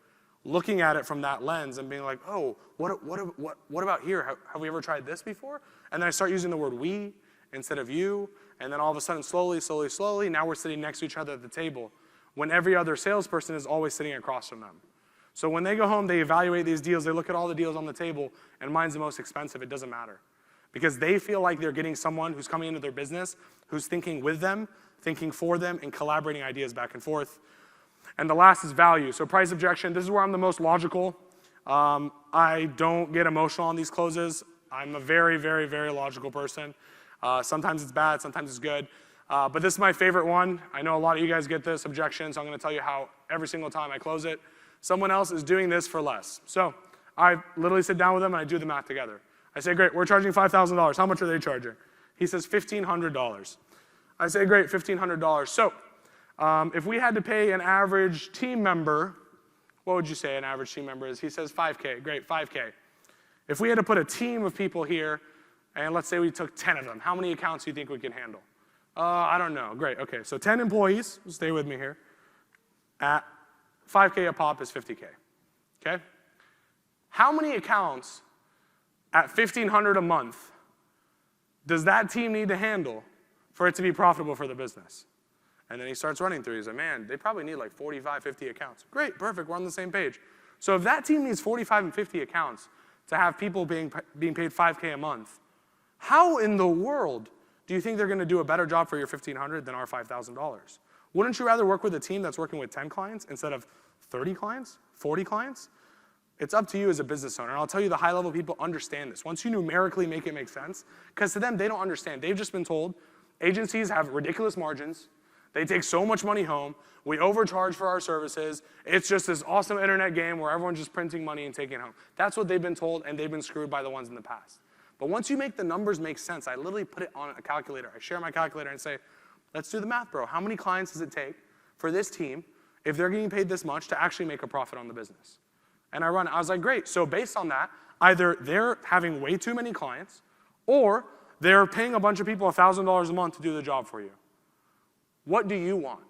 looking at it from that lens and being like, oh, what about here? Have we ever tried this before? And then I start using the word we instead of you, and then all of a sudden, slowly, now we're sitting next to each other at the table, when every other salesperson is always sitting across from them. So when they go home, they evaluate these deals, they look at all the deals on the table, and mine's the most expensive, it doesn't matter. Because they feel like they're getting someone who's coming into their business, who's thinking with them, thinking for them, and collaborating ideas back and forth. And the last is value. So price objection, this is where I'm the most logical. I don't get emotional on these closes. I'm a very, very, very logical person. Sometimes it's bad, sometimes it's good. But this is my favorite one. I know a lot of you guys get this objection, so I'm gonna tell you how every single time I close it, someone else is doing this for less. So I literally sit down with them and I do the math together. I say, great, we're charging $5,000. How much are they charging? He says $1,500. I say, great, $1,500. So if we had to pay an average team member, what would you say an average team member is? He says 5K, great, 5K. If we had to put a team of people here, and let's say we took 10 of them, how many accounts do you think we can handle? I don't know, great, okay. So 10 employees, stay with me here, at 5K a pop is 50K, okay? How many accounts at $1,500 a month does that team need to handle for it to be profitable for the business? And then he starts running through. He's like, man, they probably need like 45, 50 accounts. Great, perfect, we're on the same page. So if that team needs 45 and 50 accounts to have people being paid 5K a month, how in the world do you think they're gonna do a better job for your $1,500 than our $5,000? Wouldn't you rather work with a team that's working with 10 clients instead of 30 clients, 40 clients? It's up to you as a business owner. And I'll tell you, the high-level people understand this. Once you numerically make it make sense, because to them, they don't understand. They've just been told agencies have ridiculous margins. They take so much money home. We overcharge for our services. It's just this awesome internet game where everyone's just printing money and taking it home. That's what they've been told, and they've been screwed by the ones in the past. But once you make the numbers make sense, I literally put it on a calculator. I share my calculator and say, let's do the math, bro. How many clients does it take for this team, if they're getting paid this much, to actually make a profit on the business? And I was like, great. So based on that, either they're having way too many clients, or they're paying a bunch of people $1,000 a month to do the job for you. What do you want?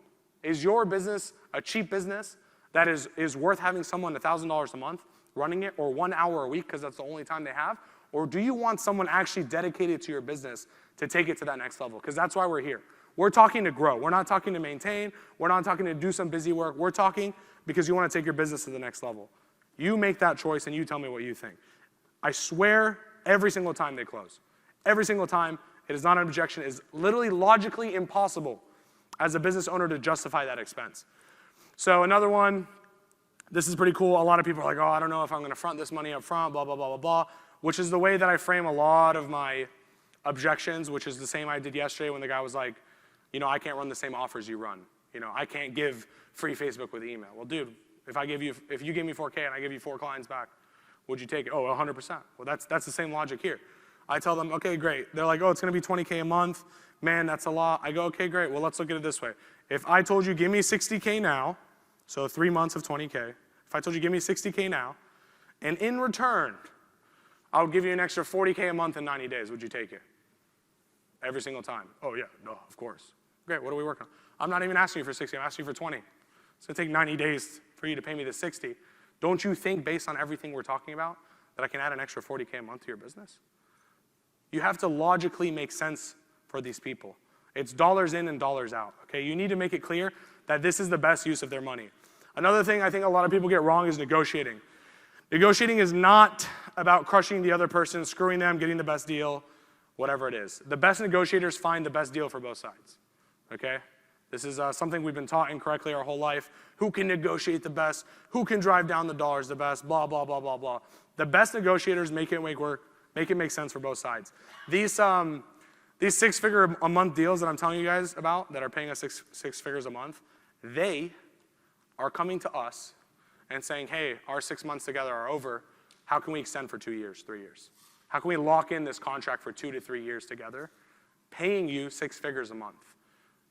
Is your business a cheap business that is worth having someone $1,000 a month running it, or 1 hour a week because that's the only time they have? Or do you want someone actually dedicated to your business to take it to that next level? Because that's why we're here. We're talking to grow. We're not talking to maintain. We're not talking to do some busy work. We're talking because you want to take your business to the next level. You make that choice and you tell me what you think. I swear every single time they close. Every single time, it is not an objection. It is literally logically impossible as a business owner to justify that expense. So another one, this is pretty cool. A lot of people are like, oh, I don't know if I'm going to front this money up front, blah, blah, blah, blah, blah, which is the way that I frame a lot of my objections, which is the same I did yesterday when the guy was like, you know, I can't run the same offers you run. You know, I can't give free Facebook with email. Well, dude, if you gave me 4K and I give you 4 clients back, would you take it? Oh, 100%. Well, that's the same logic here. I tell them, okay, great. They're like, oh, it's going to be 20K a month. Man, that's a lot. I go, okay, great. Well, let's look at it this way. If I told you, give me 60K now, so 3 months of 20K, If I told you give me 60K now, and in return, I would give you an extra 40K a month in 90 days, would you take it? Every single time. Oh yeah, no, of course. Great, what are we working on? I'm not even asking you for 60, I'm asking you for 20. It's gonna take 90 days for you to pay me the 60. Don't you think, based on everything we're talking about, that I can add an extra 40K a month to your business? You have to logically make sense for these people. It's dollars in and dollars out, okay? You need to make it clear that this is the best use of their money. Another thing I think a lot of people get wrong is negotiating. Negotiating is not about crushing the other person, screwing them, getting the best deal, whatever it is. The best negotiators find the best deal for both sides, okay? This is something we've been taught incorrectly our whole life. Who can negotiate the best? Who can drive down the dollars the best? Blah, blah, blah, blah, blah. The best negotiators make it work, make it make sense for both sides. These 6-figure a month deals that I'm telling you guys about that are paying us six figures a month, they are coming to us and saying, hey, our 6 months together are over. How can we extend for 2 years, 3 years? How can we lock in this contract for 2 to 3 years together, paying you 6 figures a month?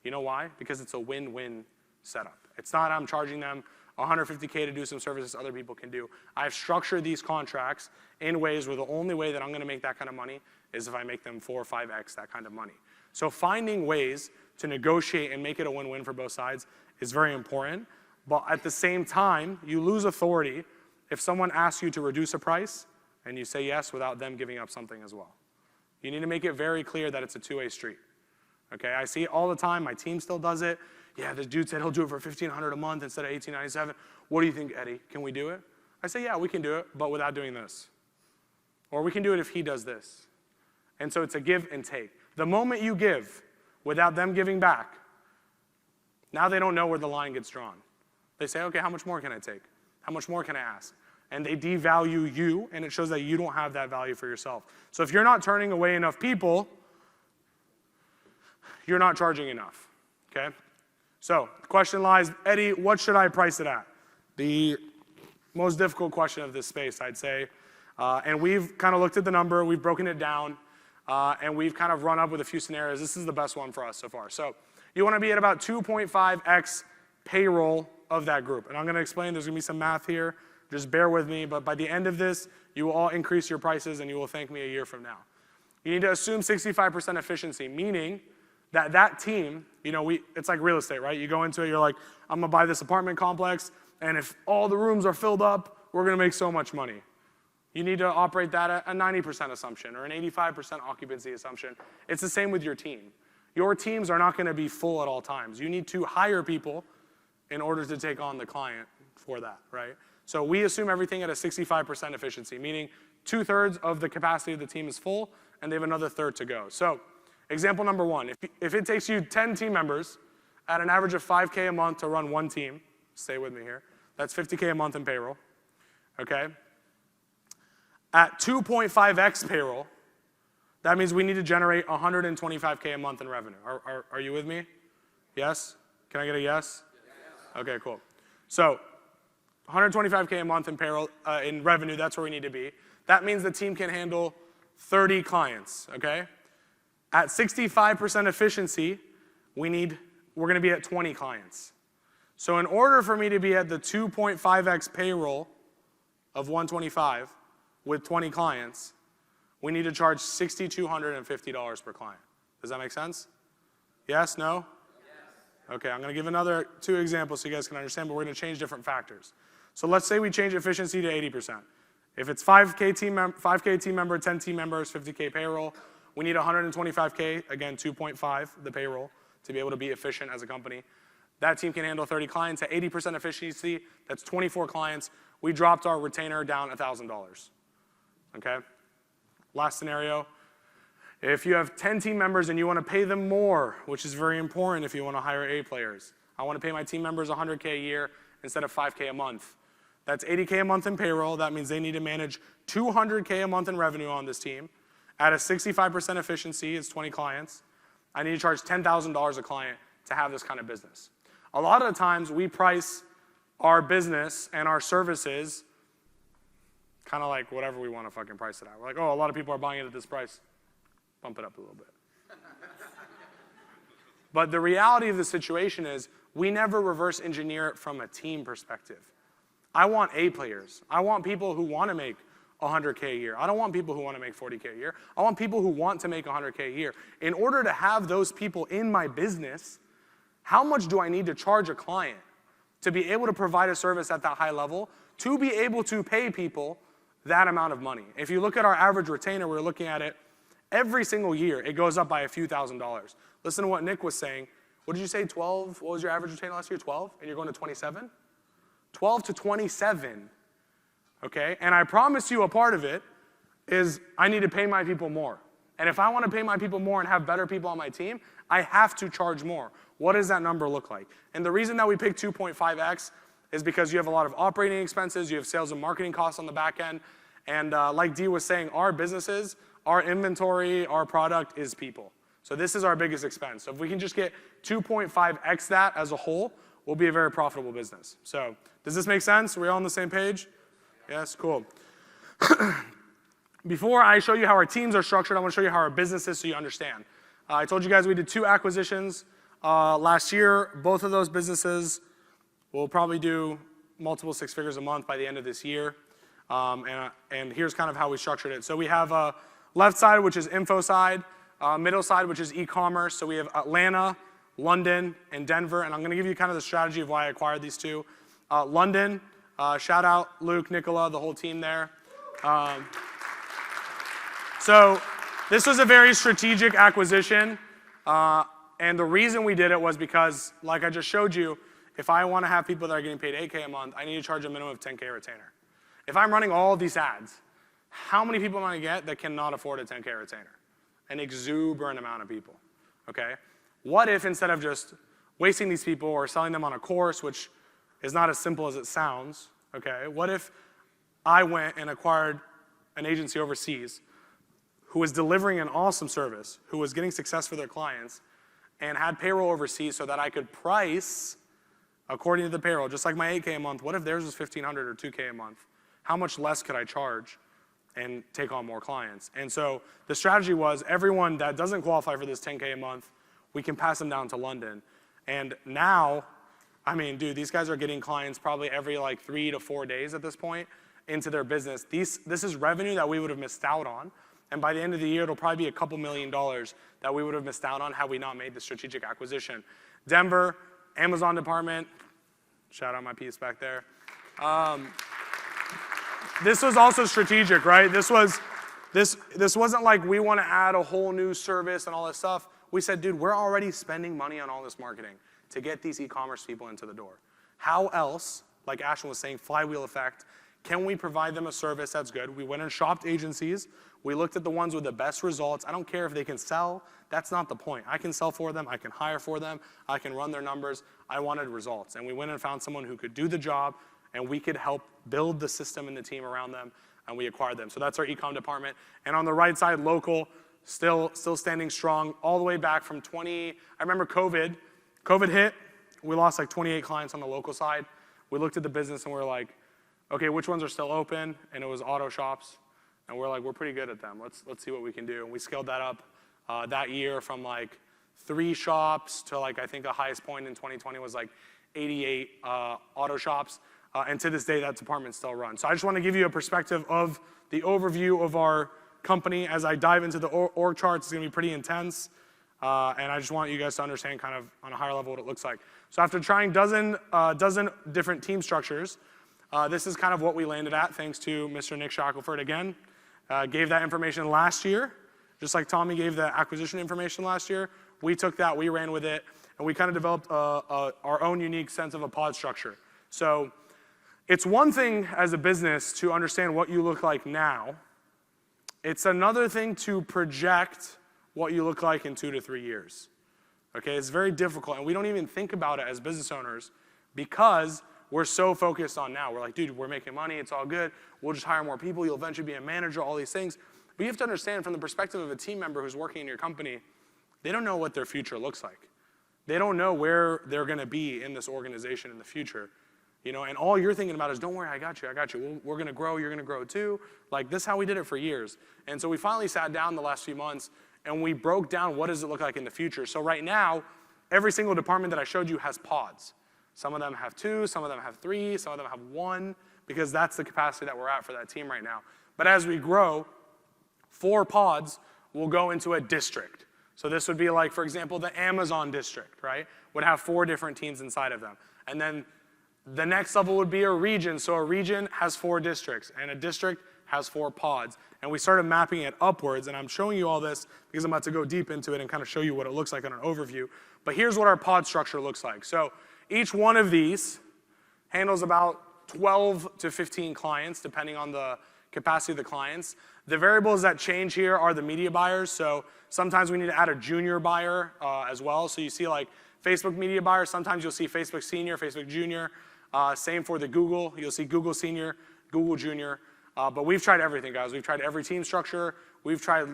You know why? Because it's a win-win setup. It's not I'm charging them $150K to do some services other people can do. I've structured these contracts in ways where the only way that I'm gonna make that kind of money is if I make them 4 or 5x that kind of money. So finding ways to negotiate and make it a win-win for both sides is very important. But at the same time, you lose authority if someone asks you to reduce a price and you say yes without them giving up something as well. You need to make it very clear that it's a two-way street. Okay, I see it all the time. My team still does it. Yeah, this dude said he'll do it for $1,500 a month instead of $1,897. What do you think, Eddie? Can we do it? I say, yeah, we can do it, but without doing this. Or we can do it if he does this. And so it's a give and take. The moment you give without them giving back, now they don't know where the line gets drawn. They say, okay, how much more can I take? How much more can I ask? And they devalue you, and it shows that you don't have that value for yourself. So if you're not turning away enough people, you're not charging enough, okay? So the question lies, Eddie, what should I price it at? The most difficult question of this space, I'd say. And we've kind of looked at the number, we've broken it down, and we've kind of run up with a few scenarios. This is the best one for us so far. So you want to be at about 2.5x payroll of that group. And I'm going to explain, there's going to be some math here. Just bear with me, but by the end of this, you will all increase your prices and you will thank me a year from now. You need to assume 65% efficiency, meaning that team, you know, it's like real estate, right? You go into it, you're like, I'm gonna buy this apartment complex, and if all the rooms are filled up, we're gonna make so much money. You need to operate that at a 90% assumption or an 85% occupancy assumption. It's the same with your team. Your teams are not gonna be full at all times. You need to hire people in order to take on the client for that, right? So we assume everything at a 65% efficiency, meaning 2/3 of the capacity of the team is full, and they have another third to go. So example number one, if it takes you 10 team members at an average of 5K a month to run one team, stay with me here, that's 50K a month in payroll, okay? At 2.5x payroll, that means we need to generate 125K a month in revenue. Are you with me? Yes? Can I get a yes? Yes. Okay, cool. So 125K a month in payroll, in revenue, that's where we need to be. That means the team can handle 30 clients, okay? At 65% efficiency, we're gonna be at 20 clients. So in order for me to be at the 2.5x payroll of 125 with 20 clients, we need to charge $6,250 per client. Does that make sense? Yes, no? Yes. Okay, I'm gonna give another 2 examples so you guys can understand, but we're gonna change different factors. So let's say we change efficiency to 80%. If it's 5K team member, 10 team members, 50K payroll, we need 125K, again, 2.5, the payroll, to be able to be efficient as a company. That team can handle 30 clients at 80% efficiency. That's 24 clients. We dropped our retainer down $1,000, okay? Last scenario, if you have 10 team members and you want to pay them more, which is very important if you want to hire A players. I want to pay my team members 100K a year instead of 5K a month. That's 80K a month in payroll. That means they need to manage 200K a month in revenue on this team. At a 65% efficiency, it's 20 clients. I need to charge $10,000 a client to have this kind of business. A lot of the times we price our business and our services kind of like whatever we want to fucking price it at. We're like, oh, a lot of people are buying it at this price. Bump it up a little bit. But the reality of the situation is we never reverse engineer it from a team perspective. I want A players. I want people who want to make 100K a year. I don't want people who want to make 40K a year. I want people who want to make 100K a year. In order to have those people in my business, how much do I need to charge a client to be able to provide a service at that high level, to be able to pay people that amount of money? If you look at our average retainer, we're looking at it every single year, it goes up by a few $1,000s. Listen to what Nick was saying. What did you say, 12? What was your average retainer last year, 12? And you're going to 27? 12 to 27, okay? And I promise you a part of it is I need to pay my people more. And if I want to pay my people more and have better people on my team, I have to charge more. What does that number look like? And the reason that we pick 2.5x is because you have a lot of operating expenses, you have sales and marketing costs on the back end, and like Dee was saying, our businesses, our inventory, our product is people. So this is our biggest expense. So if we can just get 2.5x that as a whole, we'll be a very profitable business. So does this make sense? Are we all on the same page? Yes, cool. Before I show you how our teams are structured, I want to show you how our business is so you understand. I told you guys we did 2 acquisitions last year. Both of those businesses will probably do multiple 6 figures a month by the end of this year. And here's kind of how we structured it. So we have a left side, which is info side, middle side, which is e-commerce. So we have Atlanta, London, and Denver. And I'm going to give you kind of the strategy of why I acquired these 2. London, shout out Luke, Nicola, the whole team there. So this was a very strategic acquisition. And the reason we did it was because, like I just showed you, if I want to have people that are getting paid $8K a month, I need to charge a minimum of $10K retainer. If I'm running all of these ads, how many people am I going to get that cannot afford a $10K retainer? An exuberant amount of people, okay? What if instead of just wasting these people or selling them on a course, which is not as simple as it sounds, okay? What if I went and acquired an agency overseas who was delivering an awesome service, who was getting success for their clients, and had payroll overseas so that I could price according to the payroll, just like my 8K a month. What if theirs was 1,500 or 2K a month? How much less could I charge and take on more clients? And so the strategy was everyone that doesn't qualify for this 10K a month, we can pass them down to London. And now, I mean, dude, these guys are getting clients probably every like 3 to 4 days at this point into their business. This is revenue that we would have missed out on. And by the end of the year, it'll probably be a couple $1 million that we would have missed out on had we not made the strategic acquisition. Denver, Amazon department, shout out my piece back there. This was also strategic, right? This wasn't like we want to add a whole new service and all this stuff. We said, dude, we're already spending money on all this marketing to get these e-commerce people into the door. How else, like Ashton was saying, flywheel effect, can we provide them a service that's good? We went and shopped agencies. We looked at the ones with the best results. I don't care if they can sell. That's not the point. I can sell for them. I can hire for them. I can run their numbers. I wanted results. And we went and found someone who could do the job, and we could help build the system and the team around them, and we acquired them. So that's our e-com department. And on the right side, local, still standing strong all the way back from I remember COVID. COVID hit. We lost like 28 clients on the local side. We looked at the business and we were like, okay, which ones are still open? And it was auto shops. And we're like, we're pretty good at them. Let's see what we can do. And we scaled that up that year from like 3 shops to like, I think the highest point in 2020 was like 88 auto shops. And to this day, that department still runs. So I just want to give you a perspective of the overview of our company. As I dive into the org charts, it's going to be pretty intense. And I just want you guys to understand kind of on a higher level what it looks like. So after trying dozen different team structures, this is kind of what we landed at, thanks to Mr. Nick Shackelford again. Gave that information last year, just like Tommy gave the acquisition information last year. We took that, we ran with it, and we kind of developed our own unique sense of a pod structure. So it's one thing as a business to understand what you look like now. It's another thing to project what you look like in 2 to 3 years. Okay, it's very difficult, and we don't even think about it as business owners because we're so focused on now. We're like, dude, we're making money, it's all good. We'll just hire more people, you'll eventually be a manager, all these things. But you have to understand from the perspective of a team member who's working in your company, they don't know what their future looks like. They don't know where they're gonna be in this organization in the future. You know, and all you're thinking about is, don't worry, I got you. We're gonna grow, you're gonna grow too. Like, this is how we did it for years. And so we finally sat down the last few months and we broke down what does it look like in the future. So right now, every single department that I showed you has pods. Some of them have 2, some of them have 3, some of them have 1, because that's the capacity that we're at for that team right now. But as we grow, 4 pods will go into a district. So this would be like, for example, the Amazon district, right? Would have 4 different teams inside of them. And then the next level would be a region. So a region has 4 districts, and a district has 4 pods. And we started mapping it upwards, and I'm showing you all this because I'm about to go deep into it and kind of show you what it looks like on an overview. But here's what our pod structure looks like. So each one of these handles about 12 to 15 clients, depending on the capacity of the clients. The variables that change here are the media buyers. So sometimes we need to add a junior buyer as well. So you see like Facebook media buyers. Sometimes you'll see Facebook senior, Facebook junior. Same for the Google. You'll see Google senior, Google junior. But we've tried everything, guys. We've tried every team structure. We've tried,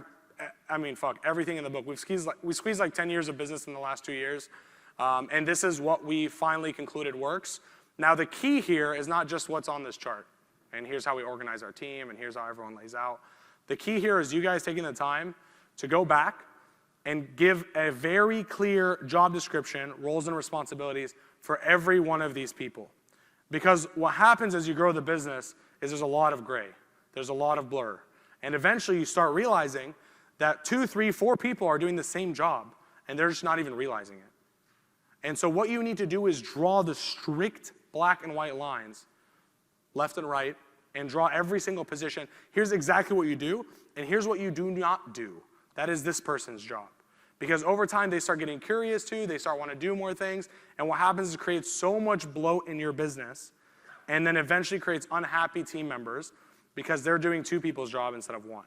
everything in the book. We squeezed like 10 years of business in the last 2 years. And this is what we finally concluded works. Now the key here is not just what's on this chart. And here's how we organize our team, and here's how everyone lays out. The key here is you guys taking the time to go back and give a very clear job description, roles and responsibilities for every one of these people. Because what happens as you grow the business is there's a lot of gray. There's a lot of blur. And eventually you start realizing that 2, 3, 4 people are doing the same job, and they're just not even realizing it. And so what you need to do is draw the strict black and white lines, left and right, and draw every single position. Here's exactly what you do, and here's what you do not do. That is this person's job. Because over time, they start getting curious too, they start wanting to do more things, and what happens is it creates so much bloat in your business, and then eventually creates unhappy team members because they're doing 2 people's job instead of 1.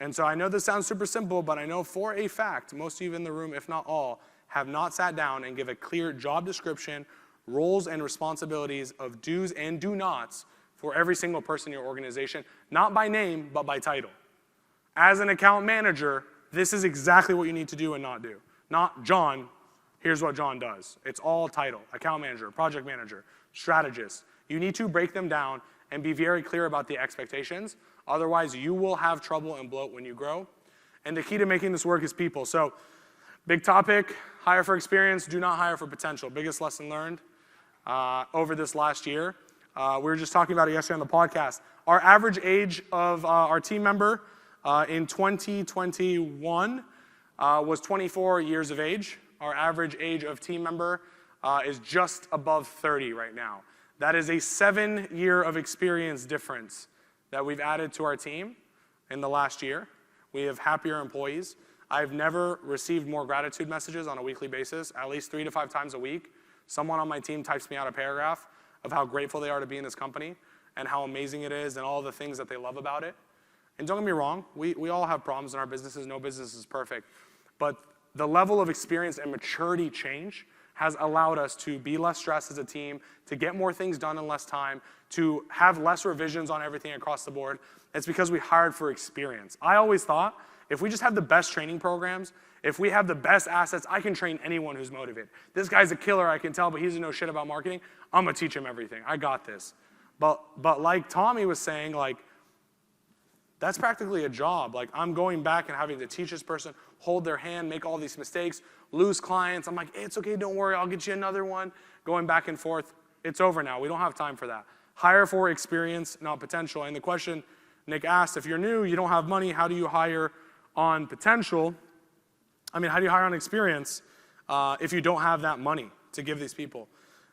And so I know this sounds super simple, but I know for a fact, most of you in the room, if not all, have not sat down and give a clear job description, roles and responsibilities of do's and do nots for every single person in your organization, not by name, but by title. As an account manager, this is exactly what you need to do and not do. Not John, here's what John does. It's all title, account manager, project manager, strategist. You need to break them down and be very clear about the expectations. Otherwise, you will have trouble and bloat when you grow. And the key to making this work is people. So, big topic, hire for experience, do not hire for potential. Biggest lesson learned over this last year. We were just talking about it yesterday on the podcast. Our average age of our team member in 2021 was 24 years of age. Our average age of team member is just above 30 right now. That is a 7-year of experience difference that we've added to our team in the last year. We have happier employees. I've never received more gratitude messages on a weekly basis, at least 3 to 5 times a week. Someone on my team types me out a paragraph of how grateful they are to be in this company and how amazing it is and all the things that they love about it. And don't get me wrong, we all have problems in our businesses. No business is perfect. But the level of experience and maturity change has allowed us to be less stressed as a team, to get more things done in less time, to have less revisions on everything across the board. It's because we hired for experience. I always thought, if we just have the best training programs, if we have the best assets, I can train anyone who's motivated. This guy's a killer, I can tell, but he doesn't know shit about marketing. I'm gonna teach him everything. I got this. But like Tommy was saying, like, that's practically a job. Like, I'm going back and having to teach this person, hold their hand, make all these mistakes, lose clients. I'm like, hey, it's okay, don't worry, I'll get you another one. Going back and forth. It's over now. We don't have time for that. Hire for experience, not potential. And the question Nick asked, if you're new, you don't have money, how do you hire on potential? How do you hire on experience if you don't have that money to give these people?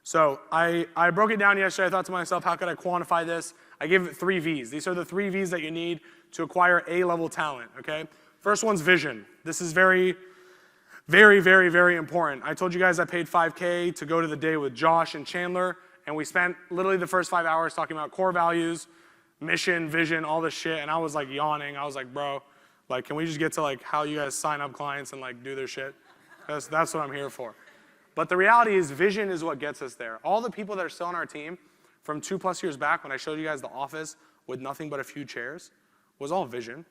So I broke it down yesterday. I thought to myself, how could I quantify this? I gave it 3 V's. These are the 3 V's that you need to acquire A-level talent, okay? First one's vision. This is very, very, very, very important. I told you guys I paid $5K to go to the day with Josh and Chandler, and we spent literally the first 5 hours talking about core values, mission, vision, all this shit, and I was like yawning. I was like, bro, like, can we just get to like how you guys sign up clients and like do their shit? That's what I'm here for. But the reality is vision is what gets us there. All the people that are still on our team from 2+ years back when I showed you guys the office with nothing but a few chairs was all vision.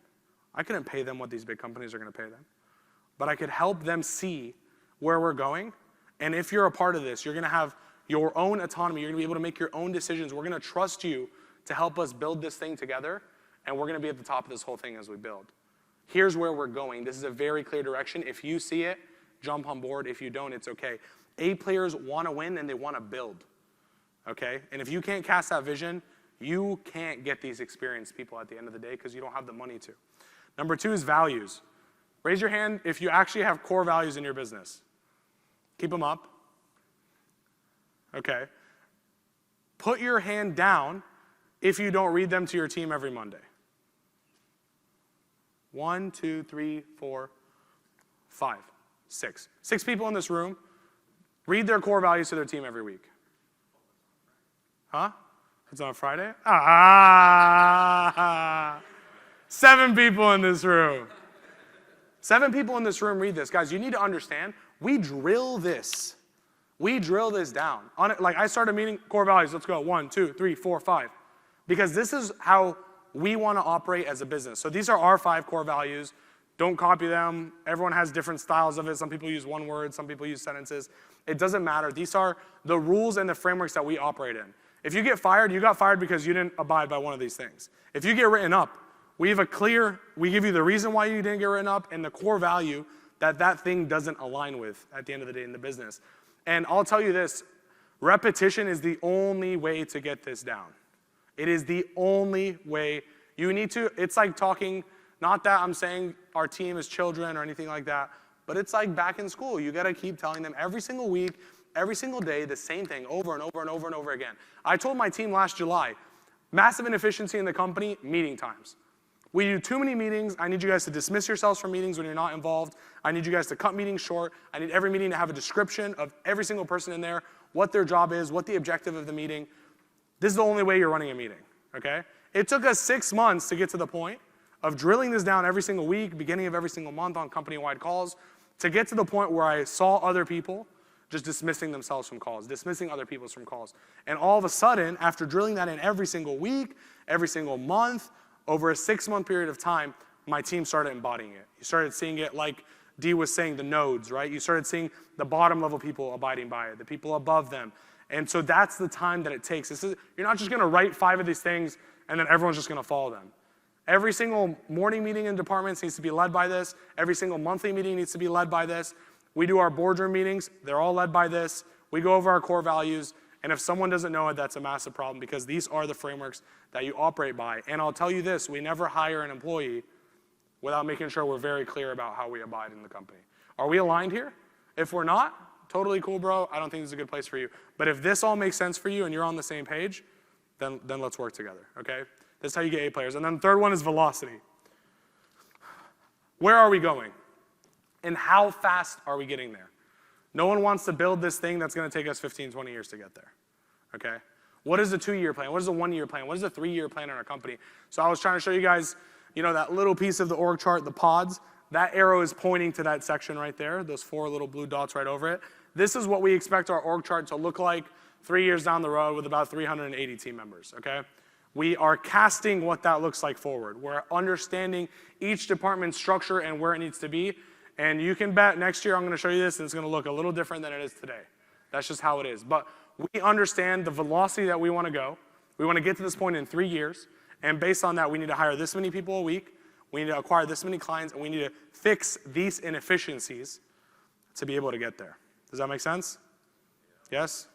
I couldn't pay them what these big companies are gonna pay them. But I could help them see where we're going. And if you're a part of this, you're gonna have your own autonomy. You're gonna be able to make your own decisions. We're gonna trust you to help us build this thing together. And we're gonna be at the top of this whole thing as we build. Here's where we're going. This is a very clear direction. If you see it, jump on board. If you don't, it's okay. A players want to win and they want to build, okay? And if you can't cast that vision, you can't get these experienced people at the end of the day because you don't have the money to. Number 2 is values. Raise your hand if you actually have core values in your business. Keep them up. Okay. Put your hand down if you don't read them to your team every Monday. 1, 2, 3, 4, 5, 6. 6 people in this room read their core values to their team every week. Huh? It's on Friday? 7 people in this room. 7 people in this room read this. Guys, you need to understand, we drill this. We drill this down. Like I started meeting core values. Let's go. 1, 2, 3, 4, 5. Because this is how we want to operate as a business. So these are our 5 core values. Don't copy them. Everyone has different styles of it. Some people use one word. Some people use sentences. It doesn't matter. These are the rules and the frameworks that we operate in. If you get fired, you got fired because you didn't abide by one of these things. If you get written up, we give you the reason why you didn't get written up and the core value that thing doesn't align with at the end of the day in the business. And I'll tell you this, repetition is the only way to get this down. It is the only way. You need to, it's like talking, not that I'm saying our team is children or anything like that, but it's like back in school. You got to keep telling them every single week, every single day, the same thing over and over and over and over again. I told my team last July, massive inefficiency in the company, meeting times. We do too many meetings. I need you guys to dismiss yourselves from meetings when you're not involved. I need you guys to cut meetings short. I need every meeting to have a description of every single person in there, what their job is, what the objective of the meeting. This is the only way you're running a meeting, okay? It took us 6 months to get to the point of drilling this down every single week, beginning of every single month on company-wide calls, to get to the point where I saw other people just dismissing themselves from calls, dismissing other people from calls. And all of a sudden, after drilling that in every single week, every single month, over a 6-month period of time, my team started embodying it. You started seeing it like Dee was saying, the nodes, right? You started seeing the bottom level people abiding by it, the people above them. And so that's the time that it takes. You're not just gonna write 5 of these things and then everyone's just gonna follow them. Every single morning meeting in departments needs to be led by this. Every single monthly meeting needs to be led by this. We do our boardroom meetings, they're all led by this. We go over our core values. And if someone doesn't know it, that's a massive problem because these are the frameworks that you operate by. And I'll tell you this, we never hire an employee without making sure we're very clear about how we abide in the company. Are we aligned here? If we're not, totally cool, bro. I don't think this is a good place for you. But if this all makes sense for you and you're on the same page, then let's work together, okay? That's how you get A players. And then the third one is velocity. Where are we going? And how fast are we getting there? No one wants to build this thing that's going to take us 15, 20 years to get there, okay? What is a 2-year plan? What is a 1-year plan? What is a 3-year plan in our company? So I was trying to show you guys, that little piece of the org chart, the pods. That arrow is pointing to that section right there, those 4 little blue dots right over it. This is what we expect our org chart to look like 3 years down the road with about 380 team members, okay? We are casting what that looks like forward. We're understanding each department's structure and where it needs to be. And you can bet next year I'm going to show you this and it's going to look a little different than it is today. That's just how it is. But we understand the velocity that we want to go. We want to get to this point in 3 years. And based on that, we need to hire this many people a week. We need to acquire this many clients. And we need to fix these inefficiencies to be able to get there. Does that make sense? Yes?